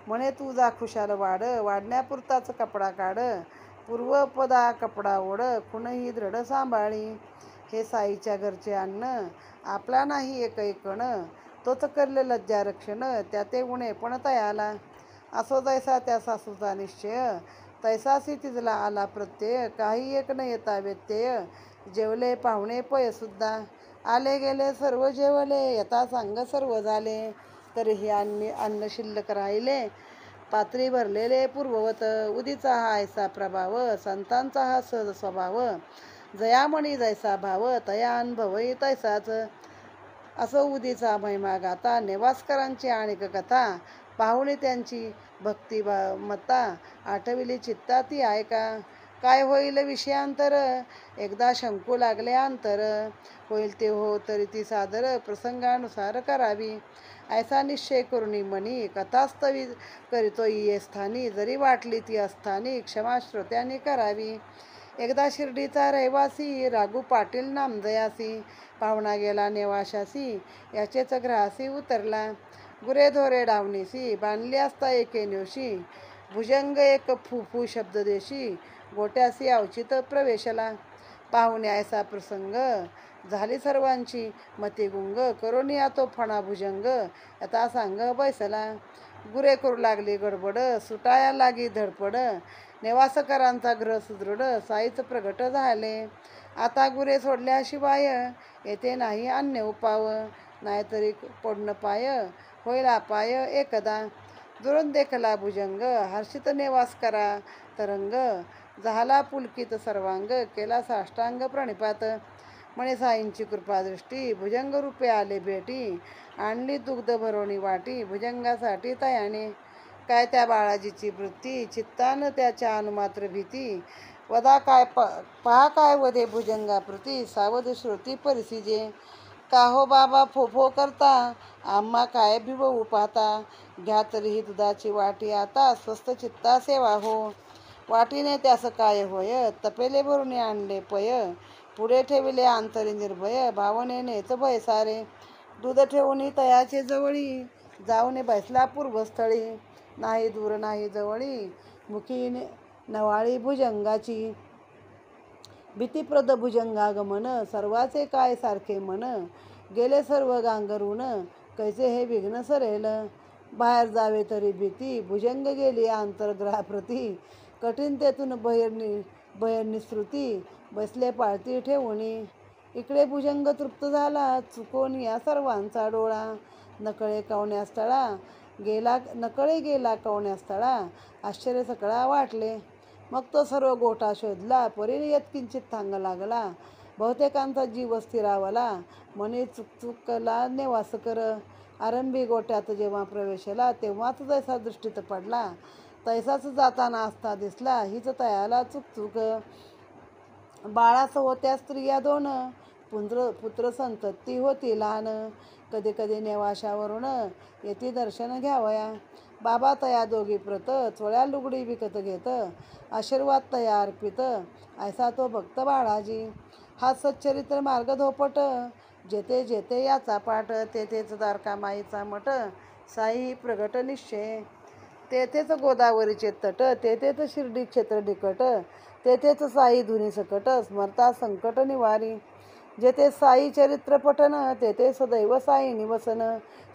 म्हणे तू जा खुशाल वाढ, वाढण्यापुरताच कपडा काढ. पूर्वपदा कपडा ओढ, खुणही दृढ सांभाळी. हे साईच्या घरचे अन्न, आपला नाही एकही कण. तोच करले लज्जा रक्षण, त्याते उणे पण तयाला. असो जैसा त्या सासूचा निश्चय, तैसासी तिजला आला प्रत्यय. काही एक न येता व्यत्यय, जेवले पाहुणे पय सुद्धा. आले गेले सर्व जेवले, यथा सांग सर्व झाले. तरीही अन्न शिल्लक राहिले, पात्री भरलेले पूर्ववत. उदीचा हा ऐसा प्रभाव, संतांचा हा सहज स्वभाव. जयामणी जैसा भाव, तया अनुभवही तैसाच. असो उदीचा महिमा गाता, नेवासकरांची आणिक कथा. पाहुणे त्यांची भक्ती मता, आठविली चित्ता ती ऐका. काय होईल विषयांतर, एकदा शंकू लागले अंतर. होईल ते हो तरी ती सादर, प्रसंगानुसार करावी. ऐसा निश्चय करुणी मनी, कथास्तवी करीतो ये स्थानी. जरी वाटली ती अस्थानी, क्षमा श्रोत्यांनी करावी. एकदा शिर्डीचा रहिवासी, राघू पाटील नामजयासी. पाहुणा गेला नेवाशासी, याचेच ग्रासी उतरला. गुरेधोरे डावणीसी, बांधली असता एके न्योशी. भुजंग एक फू शब्ददेशी, गोट्यासी अवचित प्रवेशला. पाहुणे ऐसा प्रसंग, झाली सर्वांची मती गुंग. करोनिया तो फणा भुजंग, यथा सांग बैसला. गुरे करू लागली गडबड, सुटाया लागी धडपड. नेवासकरांचा ग्रह सुदृढ, साईच प्रगट झाले. आता गुरे सोडल्याशिवाय, येथे नाही अन्य उपाव. नाहीतरी पडण पाय, होईल अपाय एकदा. दुरून देखला भुजंग, हर्षित नेवास करा तरंग. झाला पुलकित सर्वांग, केला साष्टांग प्रणिपात. म्हणे साईंची कृपादृष्टी, भुजंग रूपे आले भेटी. आणली दुग्ध भरवणी वाटी, भुजंगासाठी तयाने. काय त्या बाळाजीची वृत्ती, चित्तान त्याच्या अनुमात्र भीती. वदा काय पहा काय वधे भुजंगाप्रती, सावध श्रोती परिसिजे. का हो बाबा फो करता, आम्हा काय भिवू पाहता. घ्या तरीही दुधाची वाटी आता, स्वस्त चित्ता सेवा हो. वाटीने त्यास काय होय, तपेले भरून आणले पय. पुढे ठेविले अंतरी निर्भय, भावनेनेच भय सारे. दूध ठेवून तयाचे जवळी, जाऊन बसला पूर्वस्थळी. नाही दूर नाही जवळी, मुखी नवाळी भुजंगाची. भीतीप्रद भुजंगागमन, सर्वाचे काय सारखे मन. गेले सर्व गांगरून, कैसे हे विघ्न सरेल. बाहेर जावे तरी भीती, भुजंग गेली अंतर्ग्रहाप्रती. कठीण तेथून बहिर निसृती, बसले पाळती ठेवूनी. इकडे भुजंग तृप्त झाला, चुकोन या सर्वांचा डोळा. नकळे गेला कवण्यास्थळा, आश्चर्य सकळा वाटले. मग तो सर्व गोठा शोधला, परीने यत्किंचित थांग लागला. बहुतेकांचा जीव स्थिरावला, मने चुकला नेवासकर. आरंभी गोट्यात जेव्हा प्रवेशला, तेव्हाच जैसा दृष्टीत पडला, तैसाच जाताना असता दिसला. हीच तयाला चुकचुक. बाळास होत्या स्त्रिया 2, पुत्र संतती होती लहान. कधी कधी नेवाशावरून येती दर्शन घ्यावया. बाबा तया दोघी प्रत, चोळ्या लुगडी विकत घेत. आशीर्वाद तया अर्पित, ऐसा तो भक्त बाळाजी. हा सच्चरित्र मार्ग धोपट, जेथे जेथे याचा पाठ. तेथेच द्वारकामाईचा मठ, साई प्रगट निश्चय. तेथेच गोदावरीचे तट, तेथेच शिर्डी क्षेत्र निकट. तेथेच साई धुनी सकट, स्मरता संकट निवारी. जेथे साई चरित्र पठन, तेथे सदैव साई निवसन.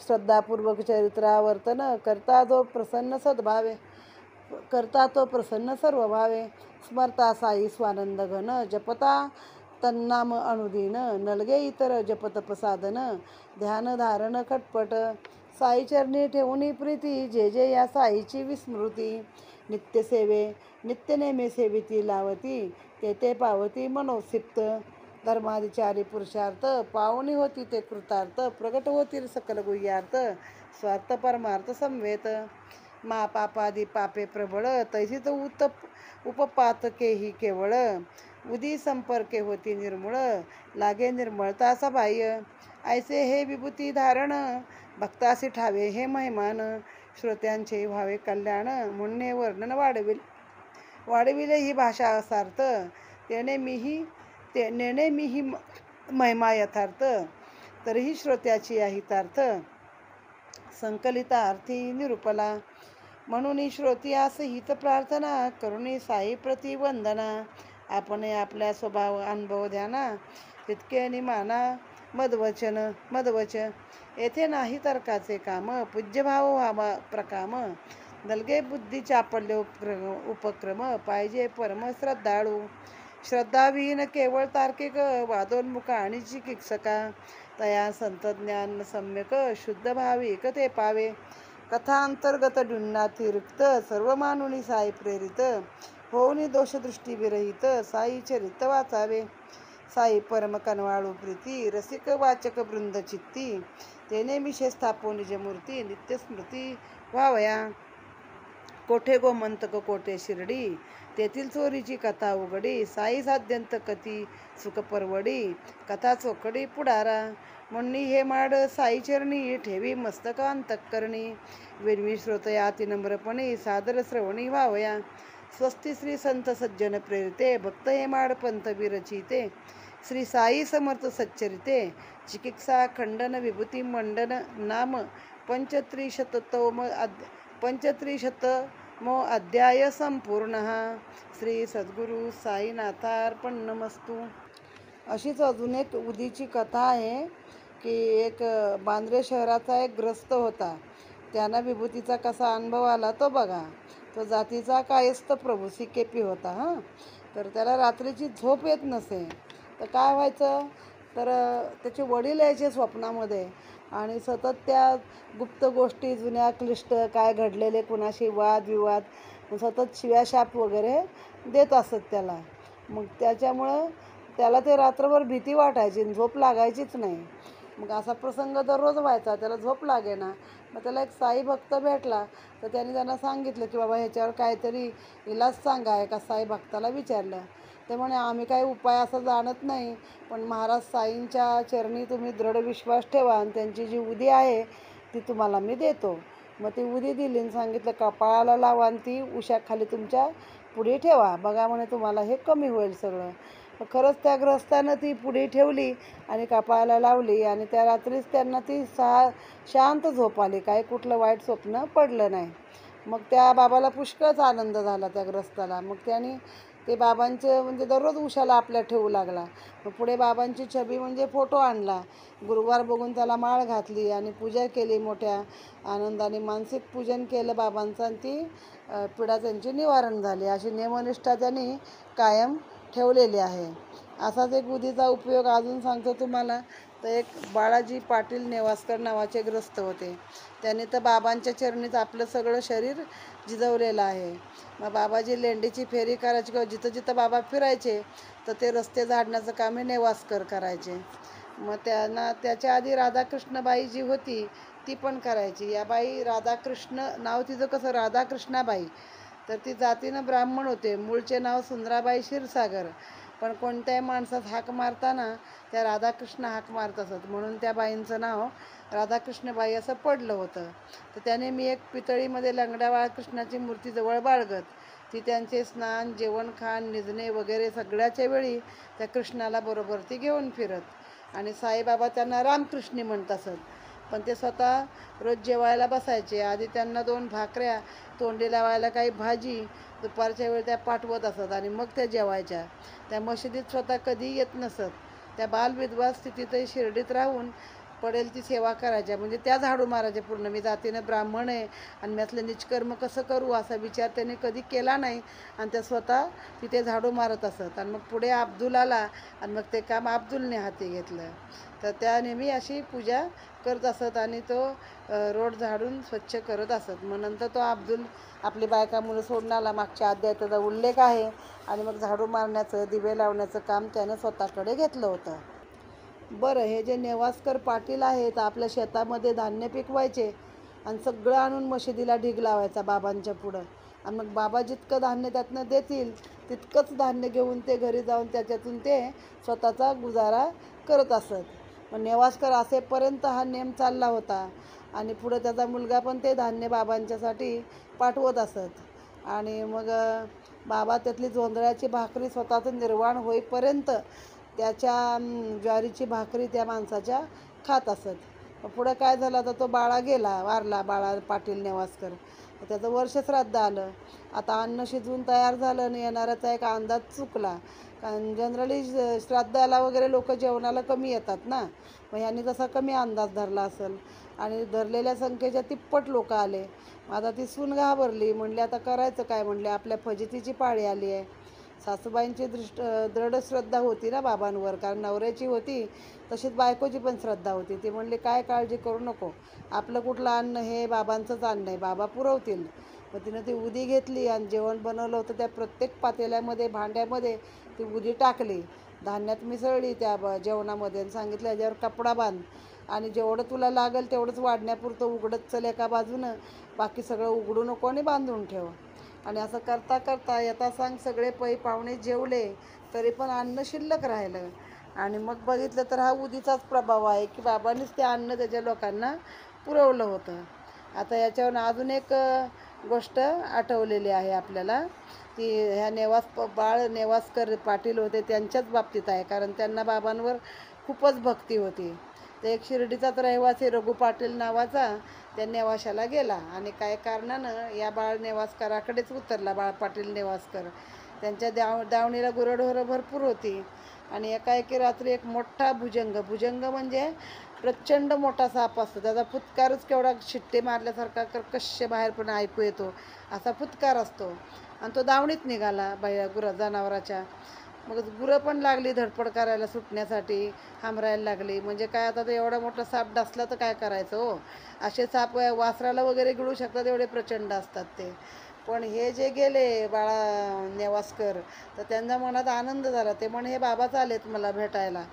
श्रद्धापूर्वक चरित्रावर्तन, करता तो प्रसन्न सर्व भावे. स्मरता साई स्वानंद घन, जपता तन्नाम अनुदीन नलगे इतर जपतप साधन ध्यान धारण खटपट साईचरणी ठेवून प्रीती जे जे या साईची विस्मृती नित्यसेवे नित्यनेमे सेविती लावती ते ते पावती मनोसिप्त धर्माधिचारी पुरुषार्थ पावनी होती ते कृतार्थ प्रगट होतील सकल गुह्यार्थ स्वार्थ परमार्थ संवेत मा पापादी पापे प्रबळ तैसित उपपातकेही केवळ उदी संपर्के होती निर्मूळ लागे निर्मळता बाह्य ऐसे हे विभूती धारण भक्तासी ठावे हे महिमान श्रोत्यांचे व्हावे कल्याण म्हणणे वर्णन वाढविले ही भाषा असार्थ नेणे मीही महिमा यथार्थ तरीही श्रोत्याची हितार्थ संकलिता अर्थी निरूपला म्हणून श्रोत्यास हित प्रार्थना करुणी साई प्रति वंदना आपण आपल्या स्वभाव अनुभव ध्याना तितके निमाना मदवच येथे नाही तर्काचे काम पूज्यभाव व्हावा प्रकाम दलगे बुद्धी चापल्य उपक्रम पाहिजे परम श्रद्धाळू श्रद्धाविहीन केवळ तार्किक वादोन्मुख आणि चिकित्सका तया संतज्ञान सम्यक शुद्ध भाविक ते पावे कथा अंतर्गत डुन्नातिरिक्त सर्व मानुनी साई प्रेरित होऊनी दोषदृष्टी विरहित साई चरित वाचावे साई परम कनवाळू प्रीती रसिक वाचक वृंद चित्ती तेने मिशे स्थापो निजमूर्ती नित्य स्मृती व्हावया कोठे गोमंतक कोठे शिर्डी तेथील चोरीची कथा उघडी साई साध्यंत कथी सुख परवडी कथा चोखडी पुढारा म्हणणी हे माड साई चरणी ठेवी मस्तक अंतःकरणी विनवी श्रोतयाती नम्रपणे सादर श्रवणी व्हावया स्वस्ती श्री संत सज्जन प्रेरिते भक्त हे माड पंथ विरचिते श्री साई समर्थ सच्चरिते चिकित्सा खंडन विभूती मंडन नाम पंचत्रिशतमो अध्याय संपूर्ण श्री सद्गुरु साईनाथार्पणमस्तु. अशीच अजून एक उदीची कथा आहे की एक बांद्रे शहराचा एक ग्रस्त होता. त्यांना विभूतीचा कसा अनुभव आला तो बघा. तो जातीचा कायस्थ प्रभू सिकेपी होता. तर त्याला रात्रीची झोप येत नसे. तर काय व्हायचं तर त्याचे वडील यायचे स्वप्नामध्ये आणि सतत त्या गुप्त गोष्टी जुन्या क्लिष्ट काय घडलेले कुणाशी वादविवाद सतत शिव्याशाप वगैरे देत असत त्याला. मग त्याच्यामुळं त्याला ते रात्रभर भीती वाटायची, झोप लागायचीच नाही. मग असा प्रसंग दररोज व्हायचा, त्याला झोप लागेना. मग त्याला एक साई भक्त भेटला. तर त्यांनी त्यांना सांगितलं की बाबा ह्याच्यावर काहीतरी इलाज सांगा. एका साई भक्ताला विचारलं. ते म्हणे आम्ही काही उपाय असं जाणत नाही, पण महाराज साईंच्या चरणी तुम्ही दृढ विश्वास ठेवा आणि त्यांची जी उदी आहे ती तुम्हाला मी देतो. मग ती उदी दिली आणि सांगितलं कपाळाला लावा आणि ती उशाखाली तुमच्या पुढे ठेवा, बघा म्हणे तुम्हाला हे कमी होईल सगळं. खरंच त्या ग्रस्तानं ती पुढे ठेवली आणि कपाळाला लावली आणि त्या रात्रीच त्यांना ती शांत झोप आली. काही कुठलं वाईट स्वप्न पडलं नाही. मग त्या बाबाला पुष्कळच आनंद झाला त्या ग्रस्ताला. मग त्यांनी ते बाबांचे म्हणजे दररोज उशाला आपल्या ठेवू लागला. मग पुढे बाबांची छबी म्हणजे फोटो आणला. गुरुवार बघून त्याला माळ घातली आणि पूजा केली. मोठ्या आनंदाने मानसिक पूजन केलं बाबांचं आणि ती पीडा त्यांची निवारण झाली. अशी नियमनिष्ठा त्यांनी कायम ठेवलेली आहे. असाच एक उदीचा उपयोग अजून सांगतो तुम्हाला. तर एक बाळाजी पाटील नेवासकर नावाचे ग्रस्त होते. त्यांनी तर बाबांच्या चरणीत आपलं सगळं शरीर झिजवलेलं आहे. मग बाबाजी लेंडीची फेरी करायची किंवा जिथं जिथं बाबा फिरायचे तर ते रस्ते झाडण्याचं काम हे नेवासकर करायचे. मग त्यांना त्याच्या आधी राधाकृष्णबाई जी होती ती पण करायची. या बाई राधाकृष्ण नाव तिचं कसं राधाकृष्णाबाई. तर ती जातीनं ब्राह्मण होते. मूळचे नाव सुंदराबाई क्षीरसागर. पण कोणत्याही माणसात हाक मारताना त्या राधाकृष्ण हाक मारत असत, म्हणून त्या बाईंचं नाव राधाकृष्णबाई असं पडलं होतं. तर त्याने मी एक पितळीमध्ये लंगड्या बाळकृष्णाची मूर्ती जवळ बाळगत ती त्यांचे स्नान जेवण खाण निजणे वगैरे सगळ्याच्या वेळी त्या कृष्णाला बरोबर ती घेऊन फिरत आणि साईबाबा त्यांना रामकृष्णी म्हणत असत. पण ते स्वतः रोज जेवायला बसायचे. आधी त्यांना 2 भाकऱ्या तोंडी लावायला काही भाजी दुपारच्या वेळी त्या पाठवत असत आणि मग त्या जेवायच्या. त्या मशिदीत स्वतः कधी येत नसत. त्या बालविधवा स्थितीतही शिर्डीत राहून पडेल ती सेवा करायच्या, म्हणजे त्या झाडू मारायच्या पूर्ण. मी जातीनं ब्राह्मण आहे आणि मी असलं निष्कर्म कसं करू असा विचार त्याने कधी केला नाही. आणि त्या स्वतः तिथे झाडू मारत असत. आणि मग पुढे अब्दुल आला आणि मग ते काम अब्दुलने हाती घेतलं. तर त्या नेहमी अशी पूजा करत असत आणि तो रोड झाडून स्वच्छ करत असत. मग नंतर तो अब्दुल आपली बायका मुलं सोडून आला. मागच्या अध्यायात त्याचा उल्लेख आहे. आणि मग झाडू मारण्याचं, दिवे लावण्याचं काम त्यानं स्वतःकडे घेतलं होतं. बरं, हे जे नेवास्कर पाटील आहेत आपल्या शेतामध्ये धान्य पिकवायचे आणि सगळं आणून मशिदीला ढीग लावायचा बाबांच्या पुढं. आणि मग बाबा जितकं धान्य त्यातनं देतील तितकंच धान्य घेऊन ते घरी जाऊन त्याच्यातून ते स्वतःचा गुजारा करत असत. मग नेवास्कर असेपर्यंत हा नेम चालला होता. आणि पुढं त्याचा मुलगा पण ते धान्य बाबांच्यासाठी पाठवत असत. आणि मग बाबा त्यातली जोंधळ्याची भाकरी स्वतःचं निर्वाण होईपर्यंत त्याच्या ज्वारीची भाकरी त्या माणसाच्या खात असत. पुढं काय झालं, तर तो बाळा गेला, वारला बाळा पाटील नेवास्कर. त्याचं वर्ष श्राद्ध आलं. आता अन्न शिजवून तयार झालं आणि येणाऱ्याचा एक अंदाज चुकला. कारण जनरली श्राद्धाला वगैरे लोक जेवणाला कमी येतात ना. मग यांनी तसा कमी अंदाज धरला असेल आणि धरलेल्या संख्येच्या तिप्पट लोक आले. आता ती सून घाबरली. म्हणले आता करायचं काय. म्हणले आपल्या फजितीची पाळी आली आहे. सासूबाईंची दृढ श्रद्धा होती ना बाबांवर, कारण नवऱ्याची होती तशीच बायकोची पण श्रद्धा होती. ती म्हणली काय काळजी करू नको, आपलं कुठलं अन्न हे बाबांचंच अन्न आहे, बाबा पुरवतील. मग तिनं ती उदी घेतली आणि जेवण बनवलं होतं त्या प्रत्येक पातेल्यामध्ये, भांड्यामध्ये ती उदी टाकली, धान्यात मिसळली त्या जेवणामध्ये आणि सांगितलं याच्यावर कपडा बांध आणि जेवढं तुला लागेल तेवढंच वाढण्यापुरतं उघडत चल एका बाजूनं, बाकी सगळं उघडू नको आणि बांधून ठेव. आणि असं करता करता येता सांग सगळे पै पाहुणे जेवले तरी पण अन्न शिल्लक राहिलं. आणि मग बघितलं तर हा उदीचाच प्रभाव आहे की बाबांनीच ते अन्न त्याच्या लोकांना पुरवलं होतं. आता याच्यावर अजून एक गोष्ट आठवलेली आहे आपल्याला, ती ह्या बाळ नेवास्कर पाटील होते त्यांच्याच बाबतीत आहे. कारण त्यांना बाबांवर खूपच भक्ती होती. तर एक शिर्डीचाच रहिवासी रघु पाटील नावाचा त्या नेवाशाला गेला आणि काय कारणानं या बाळ नेवास्कराकडेच उतरला. बाळ पाटील नेवास्कर त्यांच्या दावणीला गुरंढोरं भरपूर होती. आणि एकाएकी रात्री एक मोठा भुजंग म्हणजे प्रचंड मोठा साप असतो, त्याचा फुतकारच केवढा शिट्टे मारल्यासारखा कर्कश बाहेर पण ऐकू येतो असा फुतकार असतो. आणि तो दावणीत निघाला जनावराच्या. मग गुरं पण लागली धडपड करायला, सुटण्यासाठी हांबरायला लागली. म्हणजे काय आता ते एवढा मोठा साप डसला तर काय करायचं हो. असे साप वासराला वगैरे गिळू शकतात, एवढे प्रचंड असतात ते. पण हे जे गेले बाळा नेवास्कर तर त्यांच्या मनात आनंद झाला. ते म्हणे हे बाबाच आलेत मला भेटायला.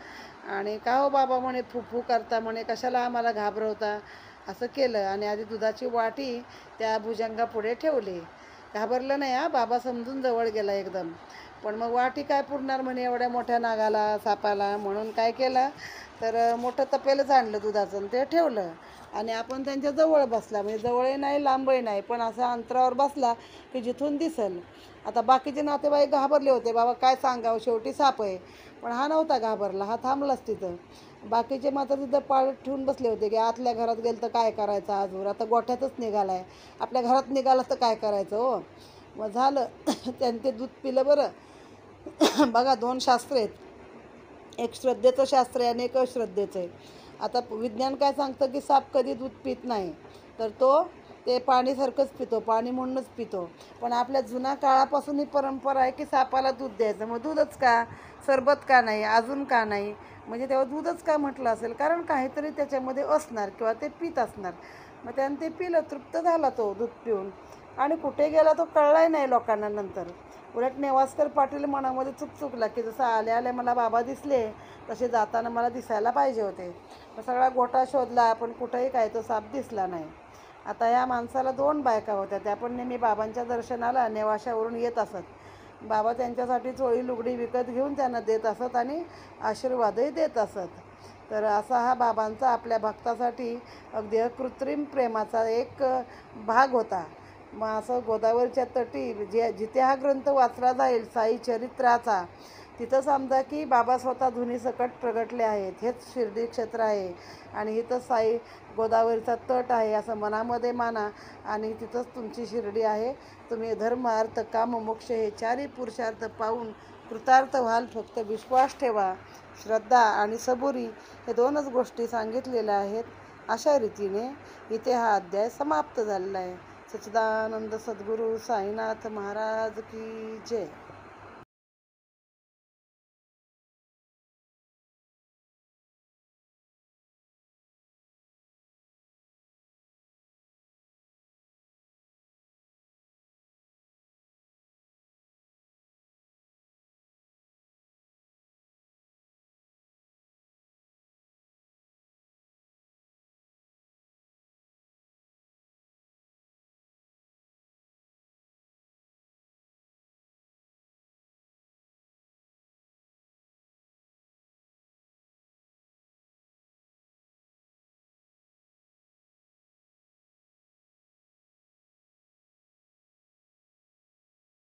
आणि का हो बाबा म्हणे फुफू करता, म्हणे कशाला आम्हाला घाबरवता, असं केलं. आणि आधी दुधाची वाटी त्या भुजंगापुढे ठेवली. घाबरलं नाही हा, बाबा समजून जवळ गेला एकदम. पण मग वाटी काय पुरणार म्हणे एवढ्या मोठ्या नागाला, सापाला. म्हणून काय केलं तर मोठं तपेलच आणलं दुधाचं आणि ते ठेवलं. आणि आपण त्यांच्या जवळ बसला, म्हणजे जवळही नाही लांबही नाही, पण असा अंतरावर बसला की जिथून दिसल. आता बाकीचे नातेवाईक घाबरले होते, बाबा काय सांगावं, शेवटी साप आहे. पण हा नव्हता घाबरला, हा थांबलाच तिथं. बाकीचे मात्र तिथं पाळत ठेवून बसले होते की आतल्या घरात गेलं तर काय करायचं, आजवर आता गोठ्यातच निघाला आहे, आपल्या घरात निघाला तर काय करायचं हो. मग झालं त्यांनी ते दूध पिलं. बरं बघा, दोन शास्त्र आहेत, एक श्रद्धेचं शास्त्र आहे आणि एक अश्रद्धेचं आहे. आता विज्ञान काय सांगतं की साप कधी दूध पित नाही, तर तो ते पाणीसारखंच पितो, पाणी म्हणूनच पितो. पण आपल्या जुन्या काळापासून ही परंपरा आहे की सापाला दूध द्यायचं. मग दूधच का, सरबत का नाही, अजून का नाही, म्हणजे तेव्हा दूधच का म्हटलं असेल, कारण काहीतरी त्याच्यामध्ये असणार किंवा ते पित असणार. मग त्यानं ते पिलं, तृप्त झाला तो दूध पिऊन आणि कुठे गेला तो कळलाही नाही लोकांना नंतर. उलट नेवास्कर पाटील मनामध्ये चुकला की जसं आल्या आल्या मला बाबा दिसले तसे जाताना मला दिसायला पाहिजे होते. मग सगळा गोठा शोधला पण कुठंही काय तो साप दिसला नाही. आता या माणसाला 2 बायका होत्या, त्या पण नेहमी बाबांच्या दर्शनाला नेवाशावरून येत असत. बाबा त्यांच्यासाठी चोळी लुगडी विकत घेऊन त्यांना देत असत आणि आशीर्वादही देत असत. तर असा हा बाबांचा आपल्या भक्तासाठी अगदी अकृत्रिम प्रेमाचा एक भाग होता. मग असं गोदावरीच्या तटी जिथे हा ग्रंथ वाचला जाईल साई चरित्राचा, तिथं समजा की बाबा स्वतः धुनीसकट प्रगटले आहेत. हेच शिर्डी क्षेत्र आहे आणि इथं साई गोदावरीचा तट आहे असं मनामध्ये माना आणि तिथंच तुमची शिर्डी आहे. तुम्ही धर्म अर्थ काम मोक्ष हे चारही पुरुषार्थ पाहून कृतार्थ व्हाल. फक्त विश्वास ठेवा. श्रद्धा आणि सबुरी हे दोनच गोष्टी सांगितलेल्या आहेत. अशा रीतीने इथे हा अध्याय समाप्त झालेला आहे. सच्चिदानंद सद्गुरू साईनाथ महाराज की जय.